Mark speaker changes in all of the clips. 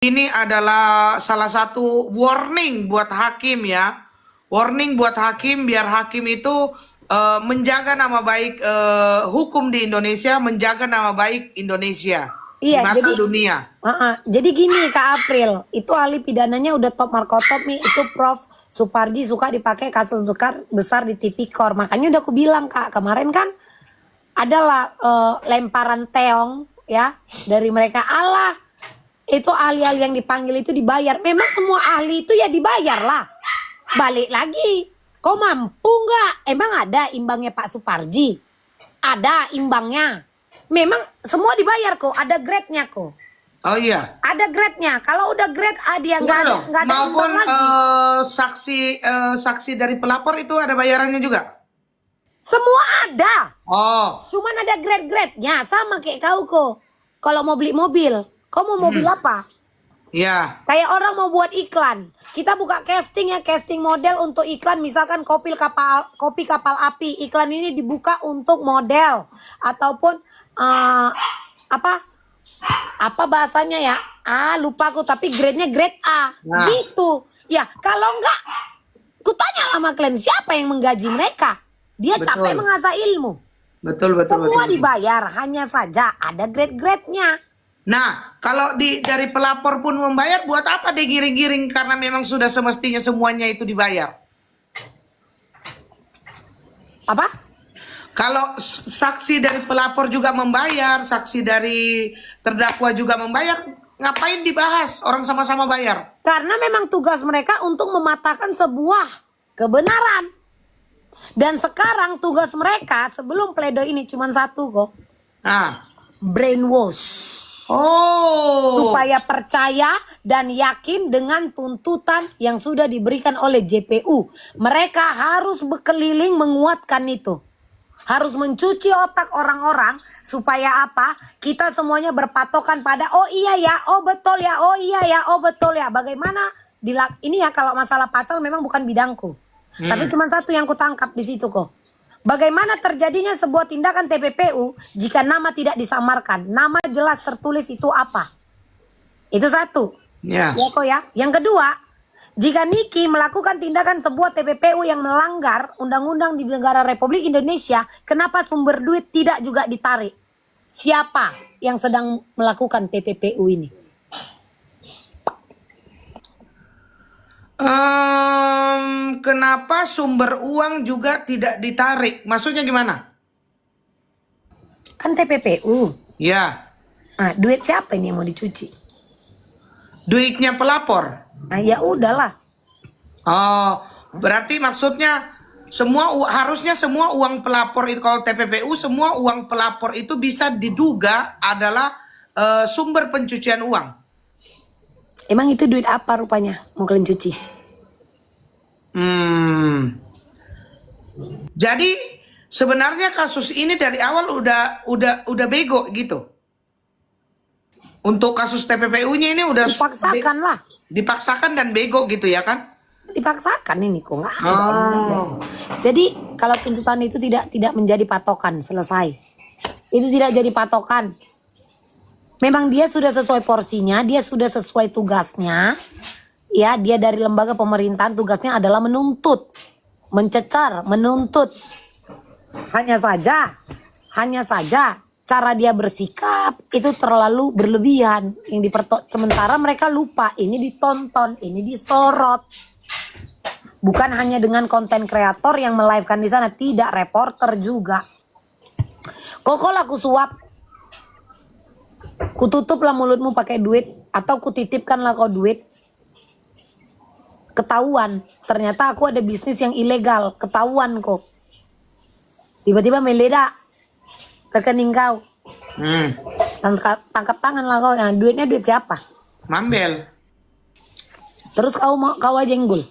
Speaker 1: Ini adalah salah satu warning buat hakim ya. Warning buat hakim biar hakim itu menjaga nama baik hukum di Indonesia, menjaga nama baik Indonesia di
Speaker 2: Iya,
Speaker 1: mata dunia.
Speaker 2: jadi gini Kak April, itu ahli pidananya udah top markotop nih, itu Prof. Suparji suka dipakai kasus besar di Tipikor. Makanya udah aku bilang Kak, kemarin kan adalah lemparan teong ya dari mereka. Allah, itu ahli-ahli yang dipanggil itu dibayar. Memang semua ahli itu ya dibayar lah. Balik lagi, kok mampu nggak? Emang ada imbangnya Pak Suparji? Ada imbangnya. Memang semua dibayar kok, ada grade-nya kok.
Speaker 1: Oh iya.
Speaker 2: Ada grade-nya. Kalau udah grade A dia nggak ada
Speaker 1: Maupun
Speaker 2: imbang lagi.
Speaker 1: saksi dari pelapor itu ada bayarannya juga.
Speaker 2: Semua ada.
Speaker 1: Oh,
Speaker 2: Cuman ada grade-grade-nya. Sama kayak kau kok. Kalau mau beli mobil, kau mau mobil apa?
Speaker 1: iya.
Speaker 2: Kayak orang mau buat iklan. Kita buka casting ya, casting model untuk iklan. Misalkan kopi kapal api. Iklan ini dibuka untuk model. Ataupun apa bahasanya ya? Lupa aku. Tapi grade-nya grade A.
Speaker 1: Nah.
Speaker 2: Gitu. Ya, kalau enggak, kutanya sama klien siapa yang menggaji mereka. Dia
Speaker 1: Betul.
Speaker 2: capek mengasah ilmu.
Speaker 1: Betul.
Speaker 2: Semua dibayar. Hanya saja ada grade-grade-nya.
Speaker 1: Nah, kalau dari pelapor pun membayar, buat apa digiring-giring? Karena memang sudah semestinya semuanya itu dibayar.
Speaker 2: Apa?
Speaker 1: Kalau saksi dari pelapor juga membayar, saksi dari terdakwa juga membayar, ngapain dibahas? Orang sama-sama bayar.
Speaker 2: Karena memang tugas mereka untuk mematahkan sebuah kebenaran. Dan sekarang tugas mereka sebelum pledoi ini cuma satu kok.
Speaker 1: Nah.
Speaker 2: Brainwash.
Speaker 1: Oh.
Speaker 2: Supaya percaya dan yakin dengan tuntutan yang sudah diberikan oleh JPU. Mereka harus berkeliling menguatkan itu. Harus mencuci otak orang-orang supaya apa? Kita semuanya berpatokan pada oh iya ya, oh betul ya, oh iya ya, oh betul ya. Bagaimana ini ya kalau masalah pasal memang bukan bidangku. Tapi cuma satu yang kutangkap di situ kok. Bagaimana terjadinya sebuah tindakan TPPU jika nama tidak disamarkan? Nama jelas tertulis itu apa? Itu satu.
Speaker 1: Ya.
Speaker 2: Ya kok ya. Yang kedua, jika Niki melakukan tindakan sebuah TPPU yang melanggar undang-undang di negara Republik Indonesia, kenapa sumber duit tidak juga ditarik? Siapa yang sedang melakukan TPPU ini?
Speaker 1: Kenapa sumber uang juga tidak ditarik? Maksudnya gimana?
Speaker 2: Kan TPPU.
Speaker 1: Ya.
Speaker 2: Nah, duit siapa ini yang mau dicuci?
Speaker 1: Duitnya pelapor.
Speaker 2: Nah, ya udahlah.
Speaker 1: Oh, berarti maksudnya harusnya semua uang pelapor itu, kalau TPPU semua uang pelapor itu bisa diduga adalah sumber pencucian uang.
Speaker 2: Emang itu duit apa rupanya mau kalian cuci?
Speaker 1: Jadi sebenarnya kasus ini dari awal udah bego gitu. Untuk kasus TPPU-nya ini udah
Speaker 2: Dipaksakan lah.
Speaker 1: Dipaksakan dan bego gitu ya kan?
Speaker 2: Dipaksakan ini kok nggak ada. Jadi kalau tuntutan itu tidak menjadi patokan, selesai. Itu tidak jadi patokan. Memang dia sudah sesuai porsinya, dia sudah sesuai tugasnya. Ya, dia dari lembaga pemerintahan tugasnya adalah menuntut, mencecar, menuntut. Hanya saja cara dia bersikap itu terlalu berlebihan. Sementara mereka lupa ini ditonton, ini disorot. Bukan hanya dengan konten kreator yang melivekan di sana, tidak, reporter juga. Kok laku suap. Kututuplah mulutmu pakai duit atau kutitipkanlah kau duit. Ketahuan, ternyata aku ada bisnis yang ilegal, ketahuan kok. Tiba-tiba meledak rekening kau. Tangkap tangan lah kau. Nah, duitnya duit siapa?
Speaker 1: Mambel.
Speaker 2: Terus kau aja jenggul.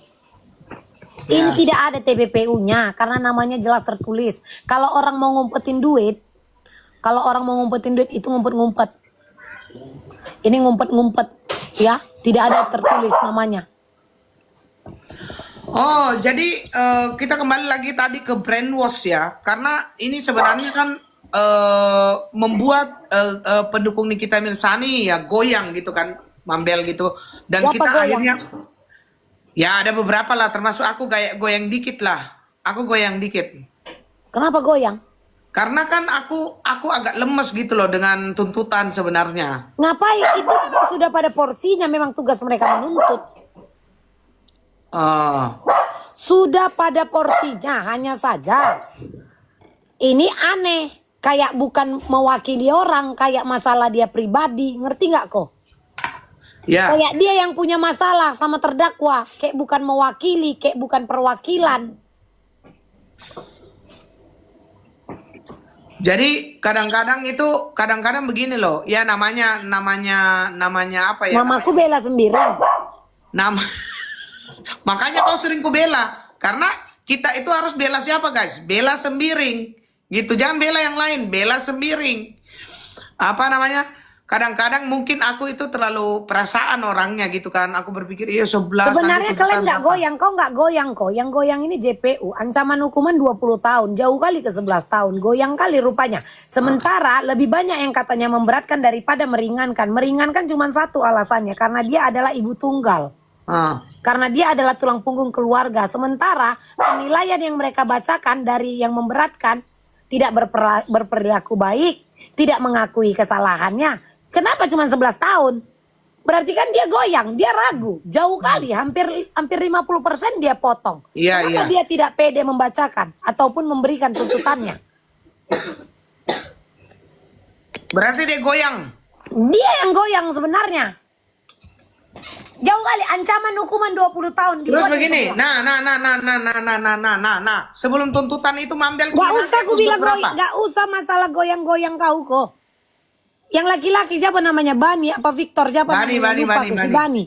Speaker 1: Ya.
Speaker 2: Ini tidak ada TPPU-nya karena namanya jelas tertulis. Kalau orang mau ngumpetin duit itu ngumpet-ngumpet. Ini ngumpet-ngumpet ya, tidak ada tertulis namanya.
Speaker 1: Oh, jadi kita kembali lagi tadi ke brainwash ya. Karena ini sebenarnya kan membuat pendukung Nikita Mirzani ya goyang gitu kan. Mambel gitu. Dan
Speaker 2: Siapa
Speaker 1: kita
Speaker 2: goyang?
Speaker 1: akhirnya, ya ada beberapa lah, termasuk aku kayak goyang dikit lah. Aku goyang dikit.
Speaker 2: Kenapa goyang?
Speaker 1: Karena kan aku agak lemes gitu loh dengan tuntutan sebenarnya.
Speaker 2: Ngapain? Itu sudah pada porsinya, memang tugas mereka menuntut.
Speaker 1: Oh,
Speaker 2: Sudah pada porsinya, hanya saja ini aneh. Kayak bukan mewakili orang, kayak masalah dia pribadi. Ngerti nggak kok?
Speaker 1: ya.
Speaker 2: Kayak dia yang punya masalah sama terdakwa. Kayak bukan mewakili, kayak bukan perwakilan.
Speaker 1: Jadi kadang-kadang begini loh. Ya namanya apa ya?
Speaker 2: Namaku Bella Sembiring.
Speaker 1: Nama makanya kau sering ku bela karena kita itu harus bela siapa guys? Bela Sembiring gitu, jangan bela yang lain, bela Sembiring. Apa namanya? Kadang-kadang mungkin aku itu terlalu perasaan orangnya gitu kan. Aku berpikir iya 11
Speaker 2: Sebenarnya
Speaker 1: nanti
Speaker 2: kalian nggak
Speaker 1: tuntutan
Speaker 2: goyang, kau nggak goyang kok. Yang goyang ini JPU, ancaman hukuman 20 tahun, jauh kali ke 11 tahun. Goyang kali rupanya. Sementara lebih banyak yang katanya memberatkan daripada meringankan. Meringankan cuma satu alasannya, karena dia adalah ibu tunggal.
Speaker 1: Ah.
Speaker 2: Karena dia adalah tulang punggung keluarga. Sementara penilaian yang mereka bacakan dari yang memberatkan, tidak berperilaku baik, tidak mengakui kesalahannya. Kenapa cuma 11 tahun? Berarti kan dia goyang, dia ragu. Jauh kali, hampir 50% dia potong.
Speaker 1: Iya,
Speaker 2: Kenapa
Speaker 1: iya.
Speaker 2: dia tidak pede membacakan ataupun memberikan tuntutannya?
Speaker 1: Berarti dia goyang.
Speaker 2: Dia yang goyang sebenarnya. Jauh kali, ancaman hukuman 20 tahun.
Speaker 1: Terus
Speaker 2: dibuat
Speaker 1: begini,
Speaker 2: dia goyang.
Speaker 1: nah. Sebelum tuntutan itu Mambel
Speaker 2: Gak
Speaker 1: kira
Speaker 2: usah aku
Speaker 1: itu
Speaker 2: bilang
Speaker 1: berapa?
Speaker 2: goyang, gak usah masalah goyang-goyang kau kok. Yang laki-laki siapa namanya? Bani apa Victor? Siapa
Speaker 1: Bani,
Speaker 2: namanya? Lupa
Speaker 1: Bani,
Speaker 2: tuh, si
Speaker 1: Bani.
Speaker 2: Bani.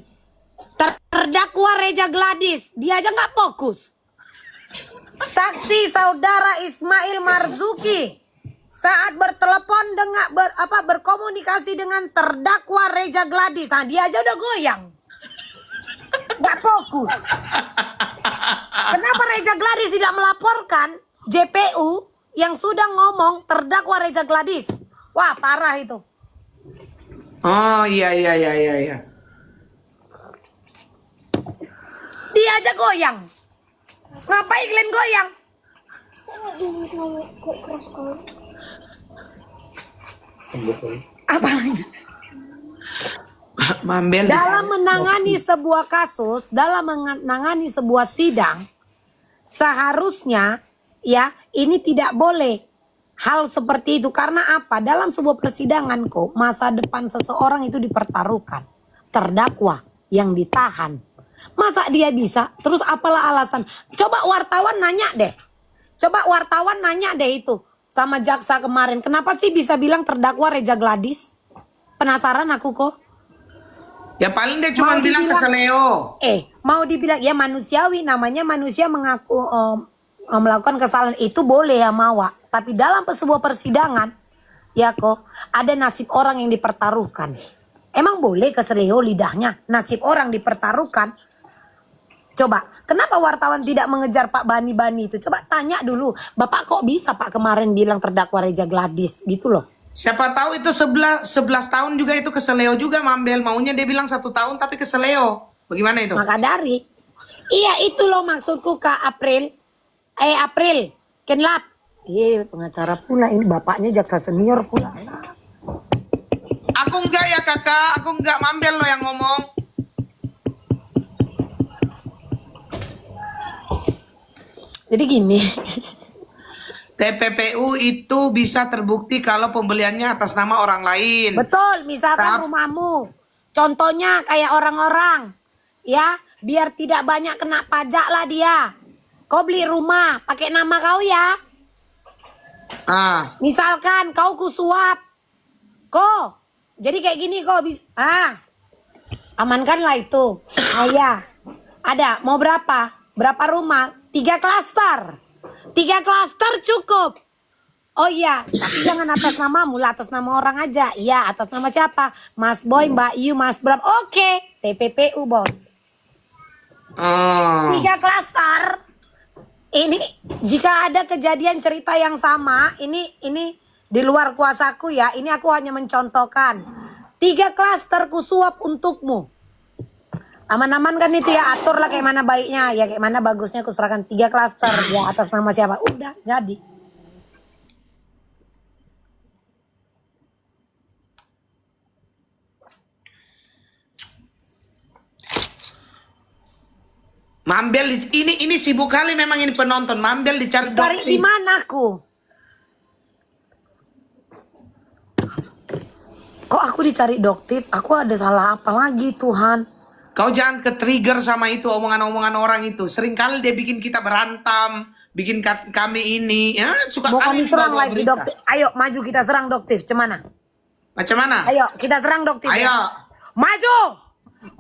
Speaker 2: Terdakwa Reja Gladys, dia aja nggak fokus. Saksi saudara Ismail Marzuki saat bertelepon dengan berkomunikasi dengan terdakwa Reja Gladys, nah, dia aja udah goyang, nggak fokus. Kenapa Reja Gladys tidak melaporkan JPU yang sudah ngomong terdakwa Reja Gladys? Wah parah itu.
Speaker 1: Oh iya.
Speaker 2: Dia aja goyang. Ngapain kalian goyang? Apa lagi?
Speaker 1: Mambel.
Speaker 2: Dalam menangani sebuah kasus, dalam menangani sebuah sidang, seharusnya ya ini tidak boleh hal seperti itu. Karena apa? Dalam sebuah persidangan kok masa depan seseorang itu dipertaruhkan. Terdakwa yang ditahan. Masa dia bisa? Terus apalah alasan? Coba wartawan nanya deh. Itu sama jaksa kemarin. Kenapa sih bisa bilang terdakwa Reja Gladys? Penasaran aku kok.
Speaker 1: Ya paling dia cuma bilang keseleo.
Speaker 2: Mau dibilang ya manusiawi, namanya manusia mengaku melakukan kesalahan itu boleh ya Mawa. Tapi dalam sebuah persidangan ya kok ada nasib orang yang dipertaruhkan. Emang boleh keseleo lidahnya? Nasib orang dipertaruhkan. Coba, kenapa wartawan tidak mengejar Pak Bani itu? Coba tanya dulu, Bapak kok bisa Pak kemarin bilang terdakwa Reja Gladys gitu loh.
Speaker 1: Siapa tahu itu 11 tahun juga itu keseleo juga Mambel. Maunya dia bilang 1 tahun tapi keseleo. Bagaimana itu?
Speaker 2: Maka dari, iya itu loh maksudku Kak April. April, Kenlap. Pengacara pula ini, bapaknya jaksa senior pula.
Speaker 1: Aku enggak ya kakak, aku enggak, Mambel lo yang ngomong.
Speaker 2: Jadi gini.
Speaker 1: TPPU itu bisa terbukti kalau pembeliannya atas nama orang lain.
Speaker 2: Betul, misalkan rumahmu. Contohnya kayak orang-orang. Ya, biar tidak banyak kena pajak lah dia. Kau beli rumah pakai nama kau ya. Misalkan kau kusuap. Jadi kayak gini amankanlah itu. Ya. Ada, mau berapa? Berapa rumah? 3 klaster. 3 klaster cukup. Oh iya, tapi jangan atas namamu lah, atas nama orang aja. Iya, atas nama siapa? Mas Boy, Mbak Yu, Mas Bram. Oke, TPPU bos. 3 klaster. Ini jika ada kejadian cerita yang sama, ini di luar kuasaku ya. Ini aku hanya mencontohkan. 3 klaster ku suap untukmu. Aman-aman kan itu ya, atur lah kayak mana baiknya, ya kayak mana bagusnya, aku serahkan 3 klaster ya atas nama siapa, udah jadi.
Speaker 1: Mambel ini sibuk kali memang ini penonton. Mambel dicari
Speaker 2: Cari di
Speaker 1: Doktif.
Speaker 2: mana aku? Kok aku dicari Doktif? Aku ada salah apa lagi Tuhan?
Speaker 1: Kau jangan ke-trigger sama itu omongan-omongan orang itu. Seringkali dia bikin kita berantem, bikin kami ini. Ya, suka
Speaker 2: Mau
Speaker 1: kali
Speaker 2: kami serang
Speaker 1: bawa
Speaker 2: live di
Speaker 1: berita.
Speaker 2: Doktif. Ayo maju kita serang Doktif, cemana?
Speaker 1: Macam mana?
Speaker 2: Ayo kita serang Doktif.
Speaker 1: Ayo.
Speaker 2: Ya. Maju!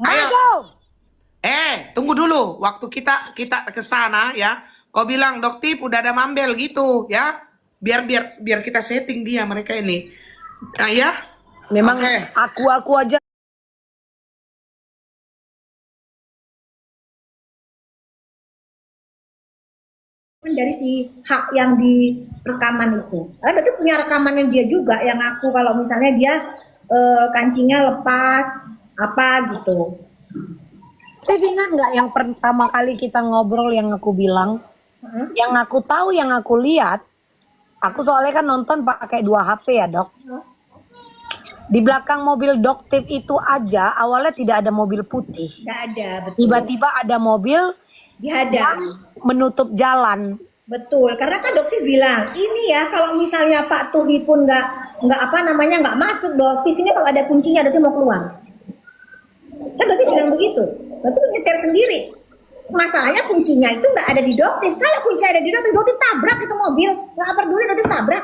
Speaker 1: Ayo.
Speaker 2: Maju!
Speaker 1: Tunggu dulu. Waktu kita ke sana ya, kau bilang Doktif udah ada Mambel gitu ya. Biar kita setting dia mereka ini. Nah, ya.
Speaker 2: Memang
Speaker 1: Oke.
Speaker 2: aku aja.
Speaker 3: Dari si hak yang di rekaman itu. Karena berarti punya rekamannya dia juga yang aku kalau misalnya dia kancingnya lepas apa gitu.
Speaker 2: Tapi ingat nggak yang pertama kali kita ngobrol yang aku bilang, yang aku tahu, yang aku lihat, aku soalnya kan nonton pakai 2 HP ya dok. Di belakang mobil Doktif itu aja awalnya tidak ada mobil putih.
Speaker 3: Nggak ada, betul.
Speaker 2: Tiba-tiba ada mobil
Speaker 3: Dihadang.
Speaker 2: menutup jalan.
Speaker 3: Betul, karena kan dokter bilang ini ya kalau misalnya Pak Tuhi pun nggak masuk dokter ini kalau ada kuncinya dokter mau keluar. Kan dokter bilang begitu, dokter nyetir sendiri. Masalahnya kuncinya itu nggak ada di dokter. Kalau kunci ada di dokter tabrak itu mobil, nggak peduli dokter tabrak.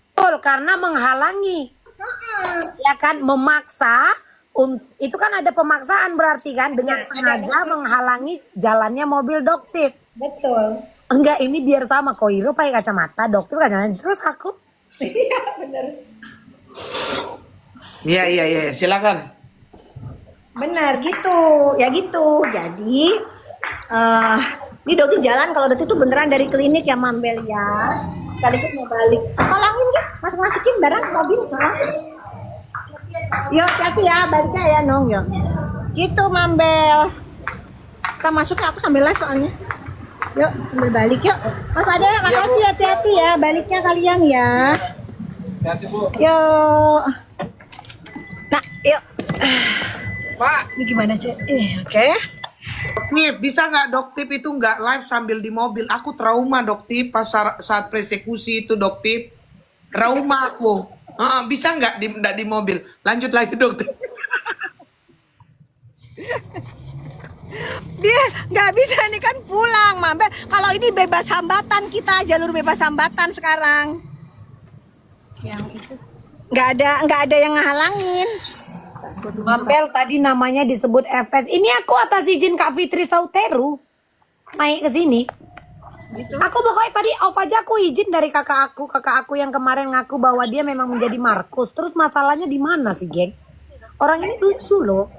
Speaker 2: Betul, karena menghalangi. Ya kan, memaksa. Itu kan ada pemaksaan berarti kan dengan sengaja menghalangi jalannya mobil Doktif.
Speaker 3: Betul.
Speaker 2: Enggak, ini biar sama Koiro pakai kacamata, Doktif kacamata, terus aku.
Speaker 3: Iya benar.
Speaker 1: Iya, silakan.
Speaker 3: Benar gitu, ya gitu. Jadi ini dokter jalan kalau dokter itu beneran dari klinik ya Mambel ya. Sekaligus mau balik. Tolongin ya, masukin barang mobil. Yuk, hati ya, baliknya ya Nong ya. Gitu Mambel. Kita masuk ya, aku sambil live soalnya. Yuk, sambil balik yuk. Mas Ade, makasih hati-hati ya, baliknya kalian ya.
Speaker 4: Hati-hati Bu.
Speaker 3: Yuk. Nah, yuk.
Speaker 1: Pak,
Speaker 3: Ini gimana cek? Oke.
Speaker 1: nih bisa nggak Doktif itu nggak live sambil di mobil? Aku trauma Doktif pas saat persekusi itu Doktif. Trauma aku. Bisa nggak di mobil? Lanjut lagi Doktif.
Speaker 3: Dia nggak bisa nih kan pulang Mambel. Kalau ini bebas hambatan kita, jalur bebas hambatan sekarang. Yang itu nggak ada yang ngehalangin.
Speaker 2: Mambel tadi namanya disebut FS. Ini aku atas izin Kak Fitri Sauteru naik ke sini.
Speaker 3: Gitu.
Speaker 2: Aku pokoknya tadi off aja, aku izin dari kakak aku yang kemarin ngaku bahwa dia memang menjadi Markus. Terus masalahnya di mana sih, geng? Orang ini lucu loh.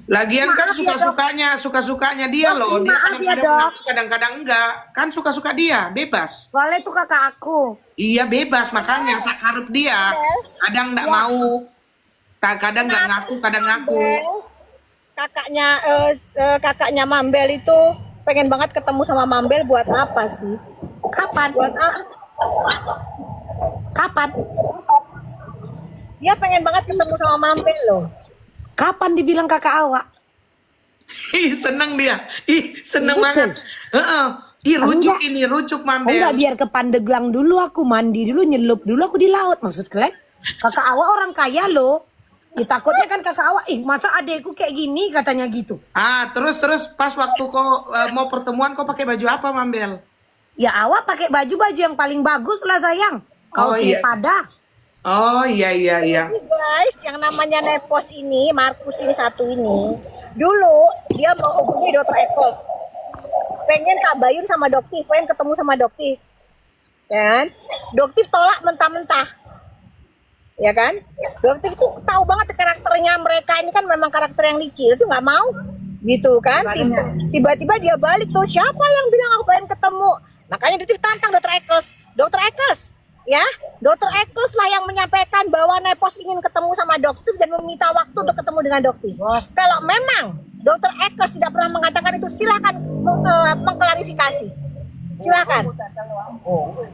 Speaker 1: Lagian kan
Speaker 2: Maaf ya,
Speaker 1: suka-sukanya dia loh. Dia
Speaker 2: Maaf ya,
Speaker 1: kadang-kadang
Speaker 2: Dok.
Speaker 1: ngaku, kadang-kadang enggak. Kan suka-suka dia, bebas.
Speaker 2: Soalnya itu kakak aku.
Speaker 1: Iya bebas, makanya sakarep dia. Kadang enggak mau. Kadang enggak ngaku, kadang ngaku.
Speaker 3: Kakaknya Mambel itu pengen banget ketemu sama Mambel buat apa sih?
Speaker 2: Kapan?
Speaker 3: Buat apa?
Speaker 2: Kapan?
Speaker 3: Dia pengen banget ketemu sama Mambel loh.
Speaker 2: Kapan dibilang kakak awak?
Speaker 1: Ih, seneng dia. Ih, seneng
Speaker 2: Betul.
Speaker 1: banget. Ih, rujuk
Speaker 2: Enggak.
Speaker 1: ini, rujuk
Speaker 2: Oh, enggak,
Speaker 1: Mambel.
Speaker 2: biar ke Pandeglang dulu aku mandi dulu, nyelup dulu aku di laut. Maksud kalian? Kakak awak orang kaya loh. Takutnya kan kakak awak, masa adekku kayak gini katanya gitu.
Speaker 1: Terus pas waktu kau mau pertemuan kau pakai baju apa Mambel?
Speaker 2: Ya awak pakai baju yang paling bagus lah sayang. Kaos
Speaker 1: iya.
Speaker 2: pada.
Speaker 1: Oh iya.
Speaker 3: Ini guys, yang namanya Nepos ini, Markus ini satu ini. Dulu dia mau hubungi Dr. Eko. Pengen tabayun sama Doktif, pengen ketemu sama Doktif. Kan? Doktif tolak mentah-mentah. Ya kan? Dokter itu tahu banget karakternya mereka ini kan memang karakter yang licin, itu nggak mau gitu kan. Tiba-tiba dia balik tuh, siapa yang bilang aku pengen ketemu? Makanya Dokter tantang Dokter Ekels. Dokter Ekels, Ya, Dokter Ekos lah yang menyampaikan bahwa Nepos ingin ketemu sama dokter dan meminta waktu untuk ketemu dengan dokter. Kalau memang Dokter Ekos tidak pernah mengatakan itu, silakan mengklarifikasi. Silakan.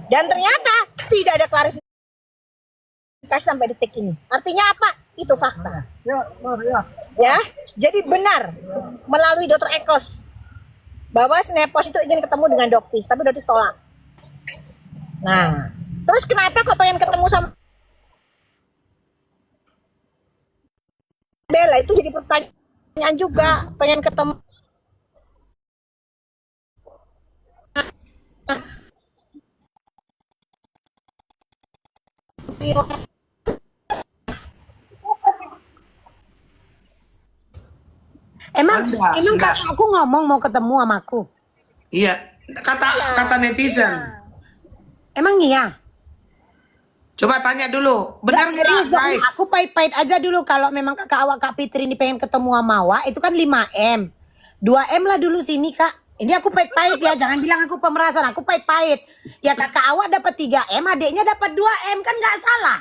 Speaker 3: Dan ternyata tidak ada klarifikasi sampai detik ini. Artinya apa? Itu fakta. Ya, jadi benar melalui Dokter Ekos bahwa si Nepos itu ingin ketemu dengan dokter, tapi dokter tolak. Nah, terus kenapa kok pengen ketemu sama Bella? Itu jadi pertanyaan juga, pengen ketemu.
Speaker 2: Emang
Speaker 1: Enggak.
Speaker 2: kakak aku ngomong mau ketemu sama aku.
Speaker 1: Iya, kata netizen.
Speaker 2: Emang iya?
Speaker 1: Coba tanya dulu, benar
Speaker 2: Nggak, serius
Speaker 1: nggak
Speaker 2: dong,
Speaker 1: guys?
Speaker 2: aku pahit-pahit aja dulu kalau memang kakak awak Kak Fitri ini pengen ketemu sama awak, itu kan 5M. 2M lah dulu sini Kak. Ini aku pahit-pahit ya, jangan bilang aku pemerasan, aku pahit-pahit. Ya kakak awak dapat 3M, adiknya dapat 2M, kan nggak salah.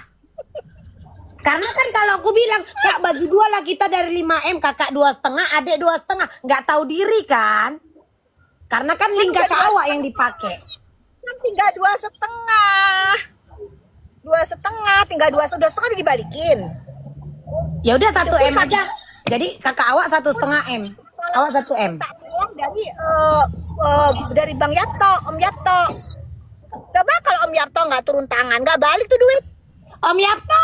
Speaker 2: Karena kan kalau aku bilang, Kak bagi 2 lah kita dari 5M, kakak 2,5, adik 2,5. Nggak tahu diri kan? Karena kan link kakak awak yang dipakai.
Speaker 3: Kan tinggal 2,5. 2,5, tinggal 2,5 dibalikin.
Speaker 2: Ya udah 1M aja. Jadi kakak awak 1,5M. Awak 1M.
Speaker 3: Tak bilang dari Bang Yapto, Om Yapto. Coba kalau Om Yapto nggak turun tangan, nggak balik tuh duit.
Speaker 2: Om Yapto,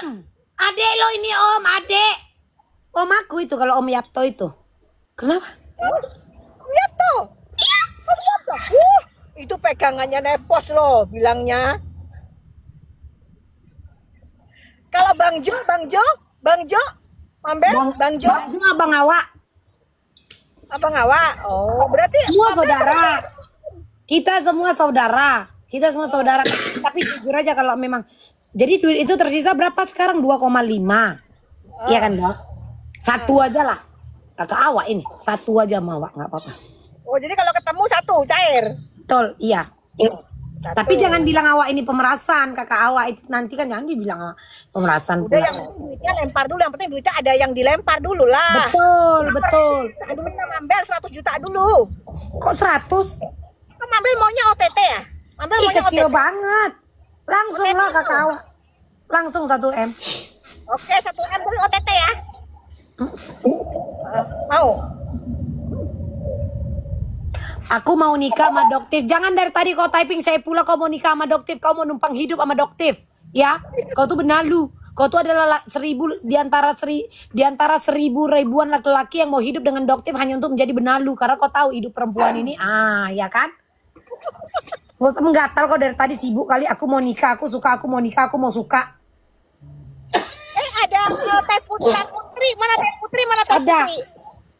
Speaker 2: Om, adek lo ini Om, adek. Om aku itu kalau Om Yapto itu. Kenapa?
Speaker 3: Om Yapto. Iya, Om Yapto. Itu pegangannya Nepos loh, bilangnya. Kalau Bang Jo, Mambel, Bang Jo,
Speaker 2: Cuma abang awak.
Speaker 3: Abang Awa. Oh, berarti
Speaker 2: Semua saudara. Kita semua saudara. Kita semua saudara. Tapi jujur aja kalau memang. Jadi duit itu tersisa berapa sekarang? 2,5. Iya kan dok? 1 aja lah. Kakak awak ini. 1 aja sama awak. Gak apa-apa.
Speaker 3: Oh, jadi kalau ketemu 1 cair.
Speaker 2: Betul, iya.
Speaker 3: 1.
Speaker 2: Tapi jangan bilang awak ini pemerasan. Kakak awak itu nanti kan jangan dibilang awak pemerasan.
Speaker 3: Udah,
Speaker 2: pula.
Speaker 3: yang penting duitnya lempar dulu. Yang penting duitnya ada yang dilempar dulu lah.
Speaker 2: Betul.
Speaker 3: Aduh, Mambel 100 juta dulu.
Speaker 2: Kok 100?
Speaker 3: Kan Mambel maunya OTT ya? Mambel
Speaker 2: Ih
Speaker 3: maunya
Speaker 2: kecil
Speaker 3: OTT.
Speaker 2: banget. Langsung lah kakak awak. Langsung 1M.
Speaker 3: Oke, 1M dulu OTT ya. Mau?
Speaker 2: Aku mau nikah sama Doktif. Jangan dari tadi kau typing saya pula kau mau nikah sama Doktif. Kau mau numpang hidup sama Doktif. Ya, kau tuh benalu. Kau tuh adalah 1000 di antara 1000 ribuan laki-laki yang mau hidup dengan Doktif hanya untuk menjadi benalu. Karena kau tahu hidup perempuan ini, ya kan? Gak usah menggatal kau dari tadi sibuk kali. Aku mau nikah, aku suka, aku mau nikah, aku mau suka.
Speaker 3: Ada Teh Putri. Mana Teh Putri? Mana Teh
Speaker 2: Ada.
Speaker 3: Putri?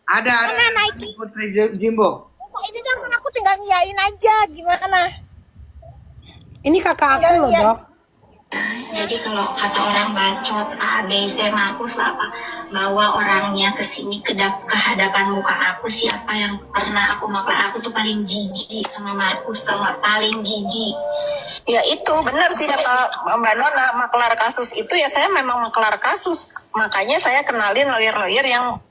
Speaker 1: Ada
Speaker 3: Mana Nike?
Speaker 1: Putri Jimbo.
Speaker 3: Oh, ini kan aku tinggal ngiyain aja. Gimana?
Speaker 2: Ini kakak aku loh,
Speaker 3: Iya.
Speaker 2: Dok.
Speaker 5: Jadi kalau kata orang bacot A, B, C, Markus lah apa, bawa orangnya ke sini ke hadapan muka aku, siapa yang pernah aku maklar, aku tuh paling jijik sama Markus, tau gak, paling jijik. Ya itu benar sih kata Mbak Nona, maklar kasus itu ya saya memang maklar kasus, makanya saya kenalin lawyer-lawyer yang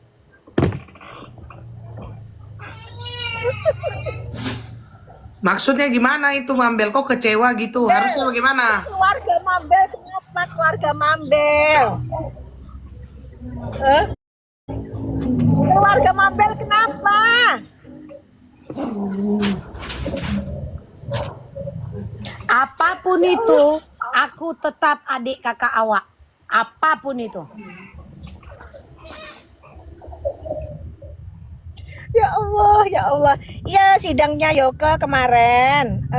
Speaker 1: Maksudnya gimana itu Mambel? Kok kecewa gitu? Harusnya bagaimana?
Speaker 3: Keluarga Mambel, kenapa keluarga Mambel? Keluarga Mambel kenapa?
Speaker 2: Apapun itu, aku tetap adik kakak awak. Apapun itu.
Speaker 3: Ya Allah, ya Allah. Ya sidangnya Yoke kemarin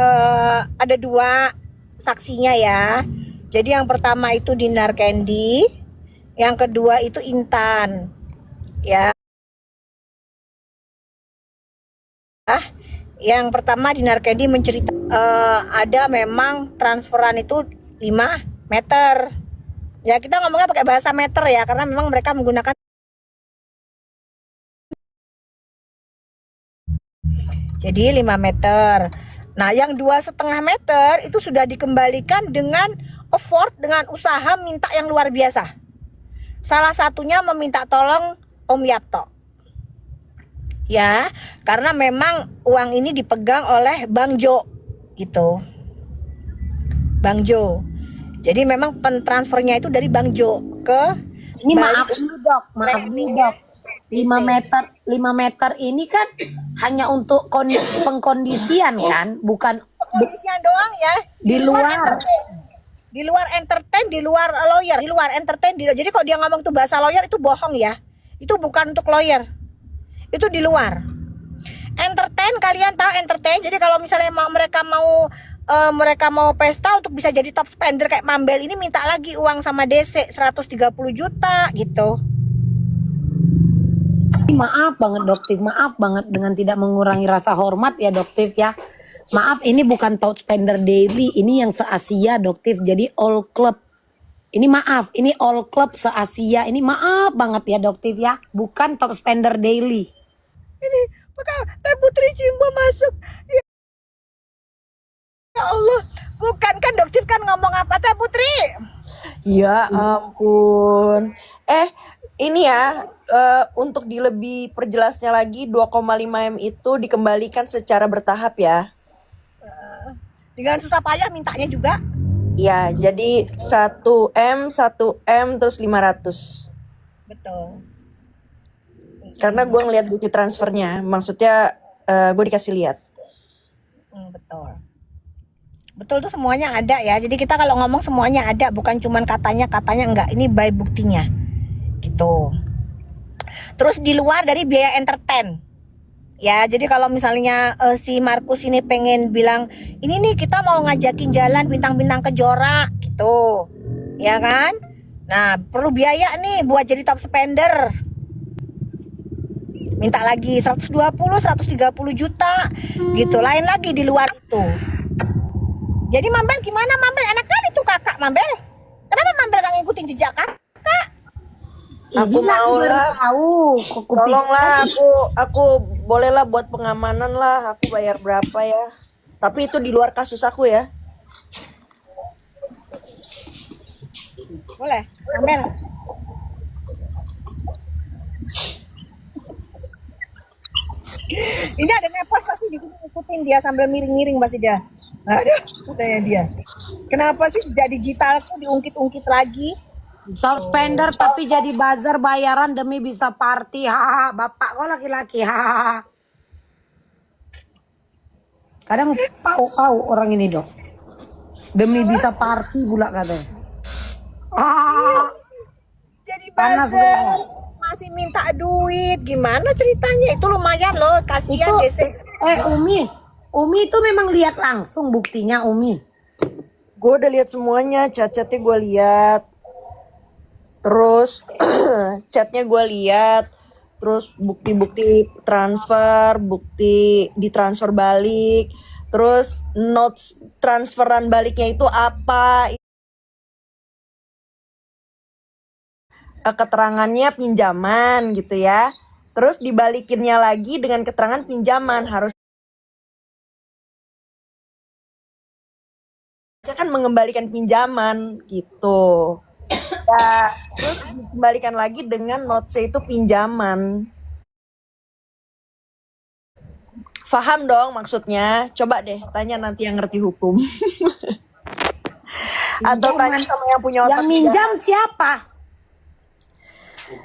Speaker 3: ada 2 saksinya ya. Jadi yang pertama itu Dinar Candy, yang kedua itu Intan. Ya. Yang pertama Dinar Candy mencerita ada memang transferan itu 5 meter. Ya kita ngomongnya pakai bahasa meter ya karena memang mereka menggunakan Jadi 5 meter. Nah, yang 2,5 meter itu sudah dikembalikan dengan effort, dengan usaha minta yang luar biasa. Salah satunya meminta tolong Om Yapto. Ya, karena memang uang ini dipegang oleh Bang Jo gitu. Bang Jo. Jadi memang pentransfernya itu dari Bang Jo ke
Speaker 2: Ini
Speaker 3: balik
Speaker 2: maaf dulu dok, maaf dulu dok. 5 meter ini kan hanya untuk pengkondisian kan, bukan
Speaker 3: kondisian doang ya.
Speaker 2: di luar.
Speaker 3: entertain. Di luar entertain, di luar lawyer, di luar entertain. Jadi kalau dia ngomong tuh bahasa lawyer itu bohong ya. Itu bukan untuk lawyer. Itu di luar. Entertain, kalian tahu entertain. Jadi kalau misalnya mereka mau pesta untuk bisa jadi top spender kayak Mambel ini, minta lagi uang sama DC 130 juta gitu.
Speaker 2: Maaf banget Doktif, maaf banget dengan tidak mengurangi rasa hormat ya Doktif ya. Maaf, ini bukan top spender daily, ini yang se-Asia Doktif, jadi all club. Ini maaf, ini all club se-Asia, ini maaf banget ya Doktif ya, bukan top spender daily.
Speaker 3: Ini maka Teh Putri Cimbo masuk. Ya Allah, bukan kan Doktif kan ngomong apa Teh Putri?
Speaker 6: Ya ampun. Ini ya, untuk lebih perjelasnya lagi 2,5 M itu dikembalikan secara bertahap ya.
Speaker 3: Dengan susah payah mintanya juga.
Speaker 6: Ya, jadi 1 M, terus 500.
Speaker 3: Betul.
Speaker 6: Karena gue ngeliat bukti transfernya, maksudnya gue dikasih lihat.
Speaker 3: Betul. Betul tuh semuanya ada ya. Jadi kita kalau ngomong semuanya ada, bukan cuman katanya enggak. Ini by buktinya. Gitu. Terus di luar dari biaya entertain. Ya, jadi kalau misalnya si Markus ini pengen bilang, ini nih kita mau ngajakin jalan bintang-bintang kejora gitu. Ya kan? Nah, perlu biaya nih buat jadi top spender. Minta lagi 120, 130 juta gitu. Lain lagi di luar itu. Jadi Mambel gimana Mambel? Enak kan itu kakak Mambel? Kenapa Mambel gak ngikutin jejak kakak?
Speaker 6: Aku mau lah. Tolonglah aku bolehlah buat pengamanan lah. Aku bayar berapa ya? Tapi itu di luar kasus aku ya.
Speaker 3: Boleh, Mambel. Ini ada nepos pasti ngikutin dia sambil miring-miring pasti dia. Aduh, katanya dia. Kenapa sih jejak digital tuh diungkit-ungkit lagi?
Speaker 2: Top spender tapi jadi buzzer bayaran demi bisa party. Hahaha, bapak kok laki-laki. Hahaha. Kadang pau orang ini dok. Demi bisa party pula katanya.
Speaker 3: Jadi
Speaker 2: Panas
Speaker 3: buzzer masih minta duit. Gimana ceritanya? Itu lumayan loh, kasihan
Speaker 2: Itu,
Speaker 3: DC.
Speaker 2: Umi itu memang lihat langsung buktinya Umi.
Speaker 6: Gue udah lihat semuanya, chat-chatnya gue lihat. Terus chatnya gue lihat. Terus bukti-bukti transfer, bukti ditransfer balik. Terus notes transferan baliknya itu apa? Keterangannya pinjaman gitu ya. Terus dibalikinnya lagi dengan keterangan pinjaman, harus kan mengembalikan pinjaman gitu. Ya, terus dikembalikan lagi dengan notes itu pinjaman. Faham dong maksudnya? Coba deh tanya nanti yang ngerti hukum. Atau tanya sama yang punya otak.
Speaker 2: Yang minjam siapa?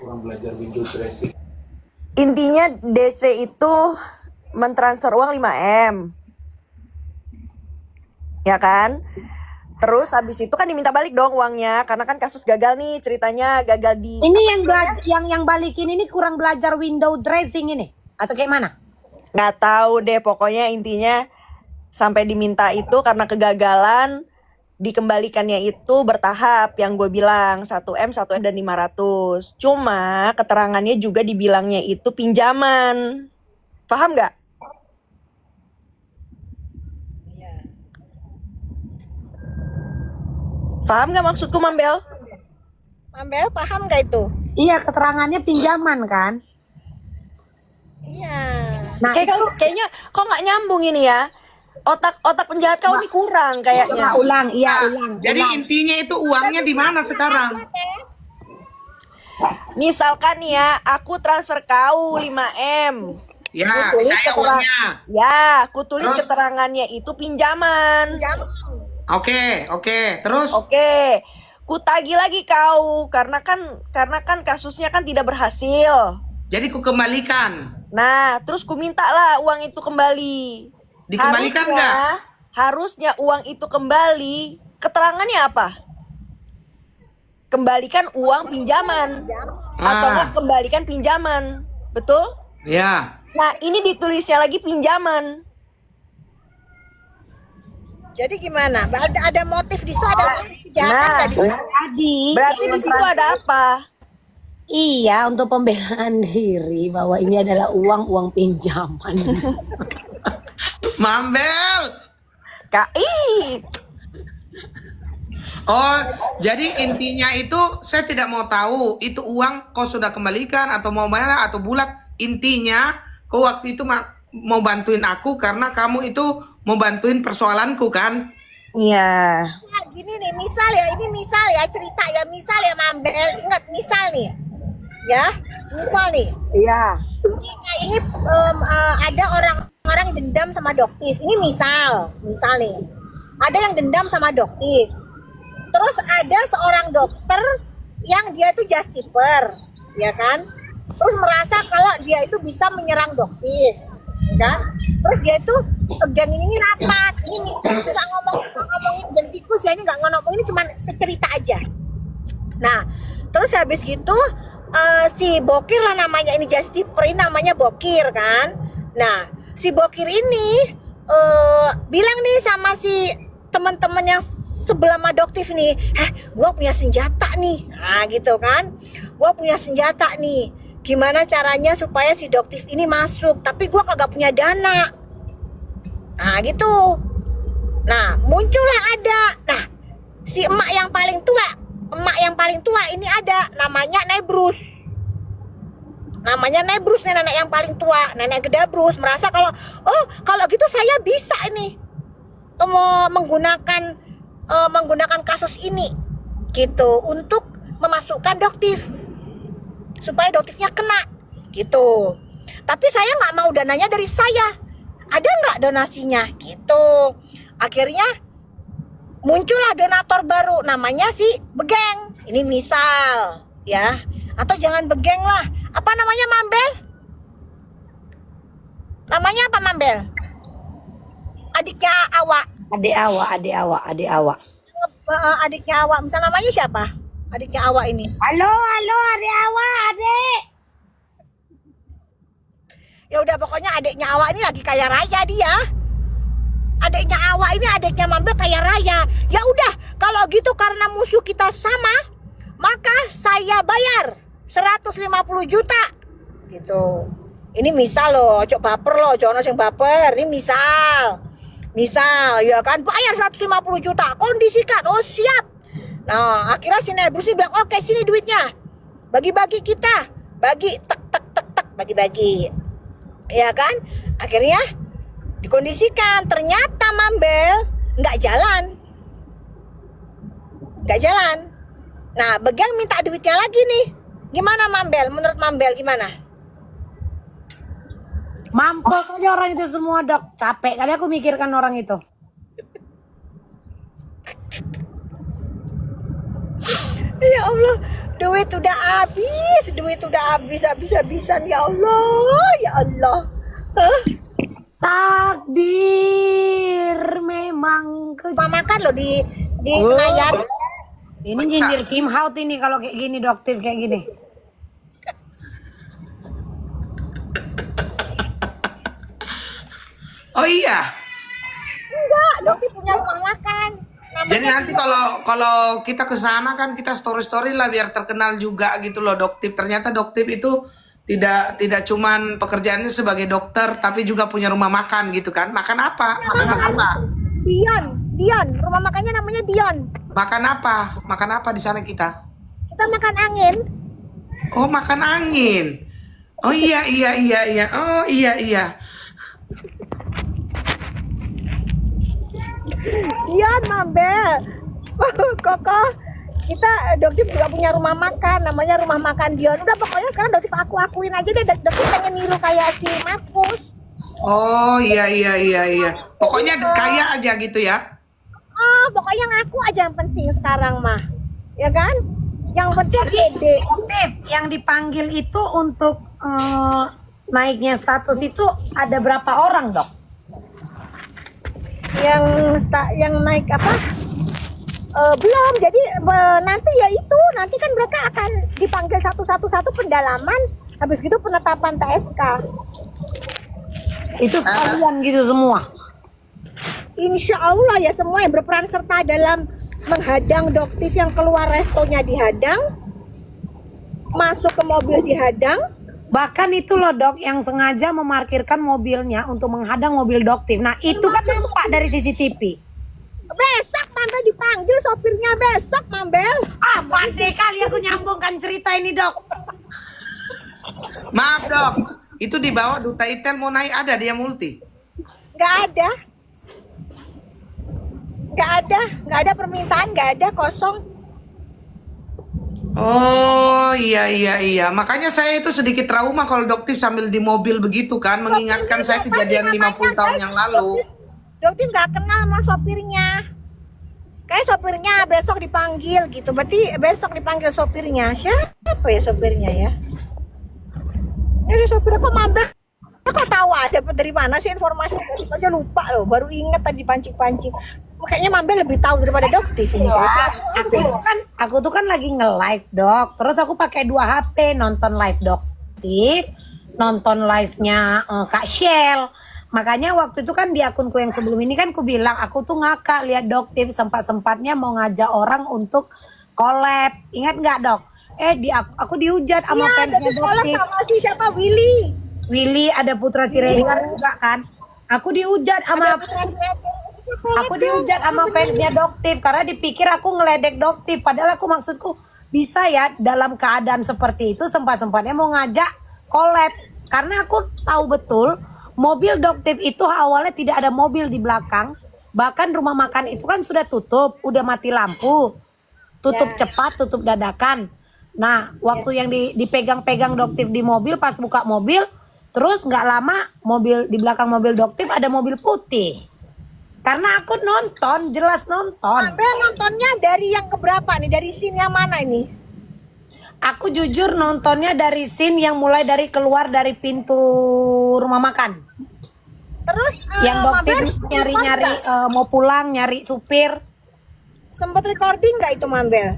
Speaker 4: Kurang belajar Windows dressing.
Speaker 6: Intinya DC itu mentransfer uang 5M. Ya kan? Terus habis itu kan diminta balik dong uangnya, karena kan kasus gagal nih, ceritanya gagal di.
Speaker 2: Ini yang balikin ini kurang belajar window dressing ini atau kayak mana?
Speaker 6: Nggak tahu deh, pokoknya intinya sampai diminta itu karena kegagalan, dikembalikannya itu bertahap yang gue bilang 1M, 1M dan 500. Cuma keterangannya juga dibilangnya itu pinjaman. Paham nggak? Paham nggak maksudku, Mambel?
Speaker 3: Mambel paham gak itu?
Speaker 2: Iya, keterangannya pinjaman kan?
Speaker 3: Iya.
Speaker 2: Nah,
Speaker 6: Kayaknya kok nggak nyambung ini ya. Otak penjahat kau ini kurang kayaknya.
Speaker 2: ulang, iya ulang.
Speaker 1: Jadi
Speaker 2: ulang.
Speaker 1: intinya itu uangnya di mana sekarang?
Speaker 6: Misalkan nih ya, aku transfer kau 5M.
Speaker 1: Ya,
Speaker 6: Ku tulis
Speaker 1: saya
Speaker 6: keterangan-
Speaker 1: uangnya.
Speaker 6: Ya, aku tulis
Speaker 1: Terus?
Speaker 6: keterangannya itu pinjaman.
Speaker 1: Oke. Terus?
Speaker 6: Oke. Ku tagih lagi kau karena kan kasusnya kan tidak berhasil.
Speaker 1: Jadi ku kembalikan.
Speaker 6: Nah, terus ku minta lah uang itu kembali.
Speaker 1: Dikembalikan nggak?
Speaker 6: Harusnya uang itu kembali. Keterangannya apa? Kembalikan uang pinjaman. Atau enggak kembalikan pinjaman. Betul?
Speaker 1: Ya.
Speaker 6: Nah, ini ditulisnya lagi pinjaman.
Speaker 3: Jadi gimana? Ada motif di situ, ada motif kejahatan
Speaker 6: Nah,
Speaker 3: nggak di situ?
Speaker 2: Tadi
Speaker 6: Berarti di situ ada apa?
Speaker 2: iya untuk pembelaan diri bahwa ini adalah uang pinjaman.
Speaker 1: Mambel.
Speaker 6: KI.
Speaker 1: Oh, jadi intinya itu saya tidak mau tahu itu uang kau sudah kembalikan atau mau mana atau bulat. Intinya kau waktu itu mau bantuin aku karena kamu itu mau bantuin persoalanku kan?
Speaker 6: Iya.
Speaker 3: Nah, gini nih, ini misal ya cerita ya, misal ya Mambel, ingat misal nih, ya, misal nih.
Speaker 6: Iya.
Speaker 3: Nah, ini ada orang-orang yang dendam sama Doktif. Ini misal nih, ada yang dendam sama Doktif. Terus ada seorang dokter yang dia itu justiper, ya kan? Terus merasa kalau dia itu bisa menyerang Doktif, ya kan? Terus dia itu geng ini rapat, ini nggak ngomongin geng tikus ya, ini nggak ngomongin, ini cuma secerita aja. Nah, terus habis gitu si Bokir lah namanya, ini justiper ini namanya Bokir kan. Nah, si Bokir ini bilang nih sama si teman-teman yang sebelah Madoktif nih, gua punya senjata nih. Nah, gitu kan. Gua punya senjata nih. Gimana caranya supaya si Doktif ini masuk, tapi gua kagak punya dana. Nah, gitu. Nah, muncullah ada. Nah, si emak yang paling tua ini ada namanya Nebrus. Namanya Nebrus nih, nenek yang paling tua, nenek Gedabrus merasa kalau gitu saya bisa ini menggunakan kasus ini gitu untuk memasukkan Doktif supaya Doktifnya kena gitu. Tapi saya nggak mau dananya dari saya, ada nggak donasinya gitu. Akhirnya muncullah donator baru namanya si Begeng. Ini misal ya, atau jangan Begeng lah, apa namanya Mambel? Namanya apa Mambel? Adiknya Awak.
Speaker 2: Adik awak.
Speaker 3: Adiknya Awak, misal namanya siapa? Adiknya Awak ini.
Speaker 2: Halo adik awak, adik.
Speaker 3: Ya udah, pokoknya adiknya Awak ini lagi kaya raya dia. Adiknya Awak ini, adiknya Mambel kaya raya. Ya udah, kalau gitu karena musuh kita sama, maka saya bayar 150 juta gitu. Ini misal loh, cok baper loh, cok yang baper. Ini misal ya kan, bayar 150 juta, kondisikan. Oh siap. Nah, akhirnya si Nebrus ini bilang, oke, sini duitnya, bagi-bagi kita, bagi tek bagi-bagi, ya kan. Akhirnya dikondisikan, ternyata Mambel nggak jalan. Nah, Begeng minta duitnya lagi nih. Gimana Mambel? Menurut Mambel gimana?
Speaker 2: Mampus aja orang itu semua, Dok. Capek kali aku mikirkan orang itu.
Speaker 3: Ya Allah, duit udah habis-habisan ya Allah. Hah?
Speaker 2: Takdir memang
Speaker 3: Rumah makan loh di Senayan.
Speaker 2: Ini nyindir Kim Haut ini kalau kayak gini, Doktif kayak gini.
Speaker 1: Oh iya.
Speaker 3: Enggak, Dokter punya rumah makan. Namanya
Speaker 1: Jadi nanti kalau kita ke sana kan kita story lah biar terkenal juga gitu loh Doktif. Ternyata Doktif itu tidak cuman pekerjaannya sebagai dokter tapi juga punya rumah makan gitu kan. Makan apa? Makanan apa?
Speaker 3: Dion, rumah makannya namanya Dion.
Speaker 1: Makan apa? Makan apa di sana kita?
Speaker 3: Kita makan angin.
Speaker 1: Oh, makan angin. Oh iya. Oh iya.
Speaker 3: Iya, Mabel. Koko, kita Doktif juga punya rumah makan, namanya Rumah Makan Dion. Udah pokoknya sekarang Doktif akuin aja deh, Doktif pengen niru kayak si Markus.
Speaker 1: Oh iya iya iya iya. Pokoknya kaya aja gitu ya.
Speaker 3: Pokoknya ngaku aja yang penting sekarang mah. Ya kan? Yang penting pede.
Speaker 2: Doktif, yang dipanggil itu untuk naiknya status itu ada berapa orang, Dok?
Speaker 3: Yang naik apa? Belum. Jadi nanti ya itu, nanti kan mereka akan dipanggil satu pendalaman, habis gitu penetapan TSK.
Speaker 2: Itu sekalian gitu semua.
Speaker 3: Insya Allah ya semua yang berperan serta dalam menghadang Doktif yang keluar restonya dihadang, masuk ke mobil dihadang.
Speaker 2: Bahkan itu loh Dok yang sengaja memarkirkan mobilnya untuk menghadang mobil Doktif. Nah itu kan nampak dari CCTV.
Speaker 3: Besok Mambel dipanggil sopirnya besok Mambel.
Speaker 2: Pandai kali aku nyambungkan cerita ini Dok.
Speaker 1: Maaf Dok, itu di bawah Duta Itel mau naik ada dia multi.
Speaker 3: Nggak ada. Nggak ada permintaan, nggak ada, kosong.
Speaker 1: Oh iya iya iya. Makanya saya itu sedikit trauma kalau Doktif sambil di mobil begitu kan, mengingatkan saya kejadian 50 tahun yang lalu.
Speaker 3: Doktif nggak kenal sama sopirnya. Kayak sopirnya besok dipanggil gitu. Berarti besok dipanggil sopirnya. Siapa ya sopirnya ya? Ini sopirnya kok Mambel? Kok tahu dapat dari mana sih informasi? Doktif aja lupa loh. Baru inget tadi pancing-pancing. Makanya Mambel lebih tahu daripada Doktif ini.
Speaker 2: Aku tuh kan lagi nge-live Dok. Terus aku pakai 2 HP nonton live Doktif, nonton live-nya Kak Shell. Makanya waktu itu kan di akunku yang sebelum ini kan aku bilang aku tuh ngakak lihat Doktif sempat-sempatnya mau ngajak orang untuk collab. Ingat nggak Dok? Aku dihujat sama fansnya Doktif.
Speaker 3: Sama si siapa? Willy.
Speaker 2: Ada Putra Siregar juga kan. Aku dihujat sama fansnya Doktif karena dipikir aku ngeledek Doktif. Padahal aku maksudku bisa ya dalam keadaan seperti itu sempat-sempatnya mau ngajak collab. Karena aku tahu betul mobil Doktif itu awalnya tidak ada mobil di belakang. Bahkan rumah makan itu kan sudah tutup, udah mati lampu. Tutup cepat, tutup dadakan. Nah, waktu yang dipegang-pegang Doktif di mobil pas buka mobil, terus nggak lama mobil di belakang mobil Doktif ada mobil putih. Karena aku nonton, jelas nonton.
Speaker 3: Mambel nontonnya dari yang keberapa nih? Dari scene yang mana ini?
Speaker 2: Aku jujur nontonnya dari scene yang mulai dari keluar dari pintu rumah makan.
Speaker 3: Terus
Speaker 2: Yang Doktif nyari-nyari mau pulang, nyari supir.
Speaker 3: Sempet recording nggak itu Mambel?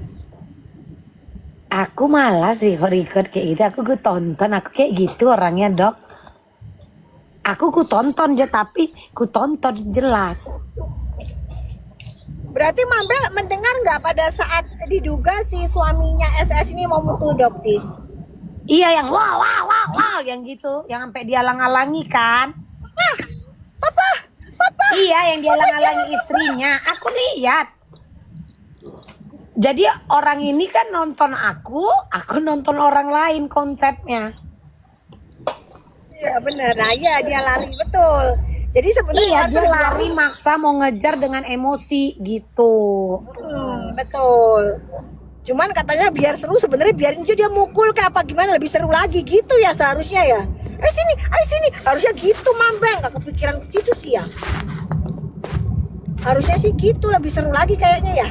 Speaker 2: Aku malas sih record kayak gitu. Aku tonton, aku kayak gitu orangnya Dok. Aku tonton aja tapi ku tonton jelas.
Speaker 3: Berarti Mambel mendengar nggak pada saat diduga si suaminya SS ini mau mutu Doktif?
Speaker 2: Iya yang wow yang gitu, yang sampai dihalang-halangi kan?
Speaker 3: Papa.
Speaker 2: Iya yang dihalang-halangi istrinya. Aku lihat. Jadi orang ini kan nonton aku nonton orang lain konsepnya.
Speaker 3: Iya bener, nah iya dia lari betul. Jadi sebenarnya
Speaker 2: Dia lari maksa mau ngejar dengan emosi gitu.
Speaker 3: Betul. Cuman katanya biar seru sebenarnya biarin aja dia mukul kayak apa gimana lebih seru lagi gitu ya seharusnya ya. Ayo sini. Harusnya gitu Mambel, nggak kepikiran ke situ sih ya. Harusnya sih gitu lebih seru lagi kayaknya ya.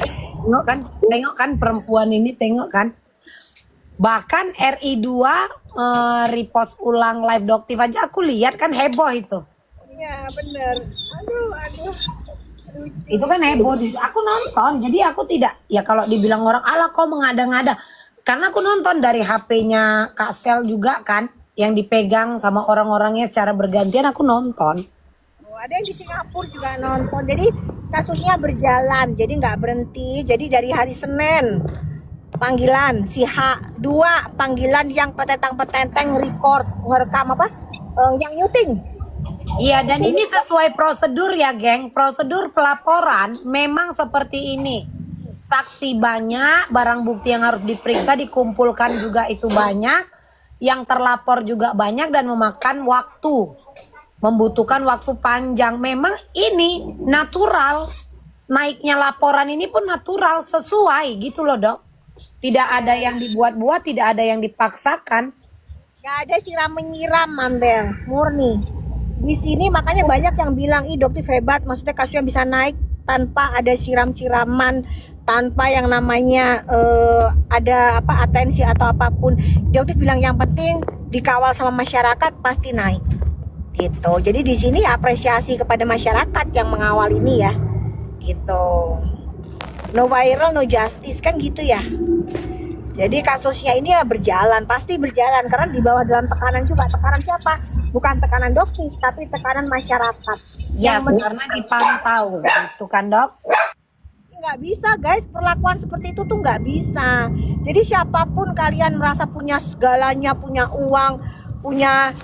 Speaker 2: Tengok kan perempuan ini tengok kan. Bahkan RI2 repost ulang live Doktif aja aku lihat kan heboh itu.
Speaker 3: Iya bener. Aduh. Lucu.
Speaker 2: Itu kan heboh. Aku nonton jadi aku tidak ya kalau dibilang orang ala kau mengada-ngada. Karena aku nonton dari HP-nya Kak Sel juga kan yang dipegang sama orang-orangnya secara bergantian aku nonton.
Speaker 3: Ada yang di Singapura juga nonton. Jadi kasusnya berjalan, jadi nggak berhenti. Jadi dari hari Senin panggilan si H2 panggilan yang petentang-petenteng record ngerekam yang nyuting.
Speaker 2: Iya dan ini sesuai prosedur ya geng. Prosedur pelaporan memang seperti ini. Saksi banyak, barang bukti yang harus diperiksa dikumpulkan juga itu banyak. Yang terlapor juga banyak dan memakan waktu. Membutuhkan waktu panjang. Memang ini natural. naiknya laporan ini pun natural, sesuai gitu loh dok. Tidak ada yang dibuat-buat, tidak ada yang dipaksakan.
Speaker 3: Gak ada siram menyiram, Mambel, murni. Di sini makanya banyak yang bilang, ih dokter hebat, maksudnya kasusnya bisa naik tanpa ada siram-siraman, tanpa yang namanya ada apa atensi atau apapun. Dokter bilang yang penting dikawal sama masyarakat pasti naik. Gitu. Jadi di sini apresiasi kepada masyarakat yang mengawal ini ya. Gitu. No viral, no justice kan gitu ya. Jadi kasusnya ini ya berjalan, pasti berjalan karena di bawah dalam tekanan juga. Tekanan siapa? Bukan tekanan dokter, tapi tekanan masyarakat.
Speaker 2: Ya,
Speaker 3: Yang
Speaker 2: karena dipantau, gitu kan dok?
Speaker 3: nggak bisa guys, perlakuan seperti itu tuh nggak bisa. Jadi siapapun kalian merasa punya segalanya, punya uang, punya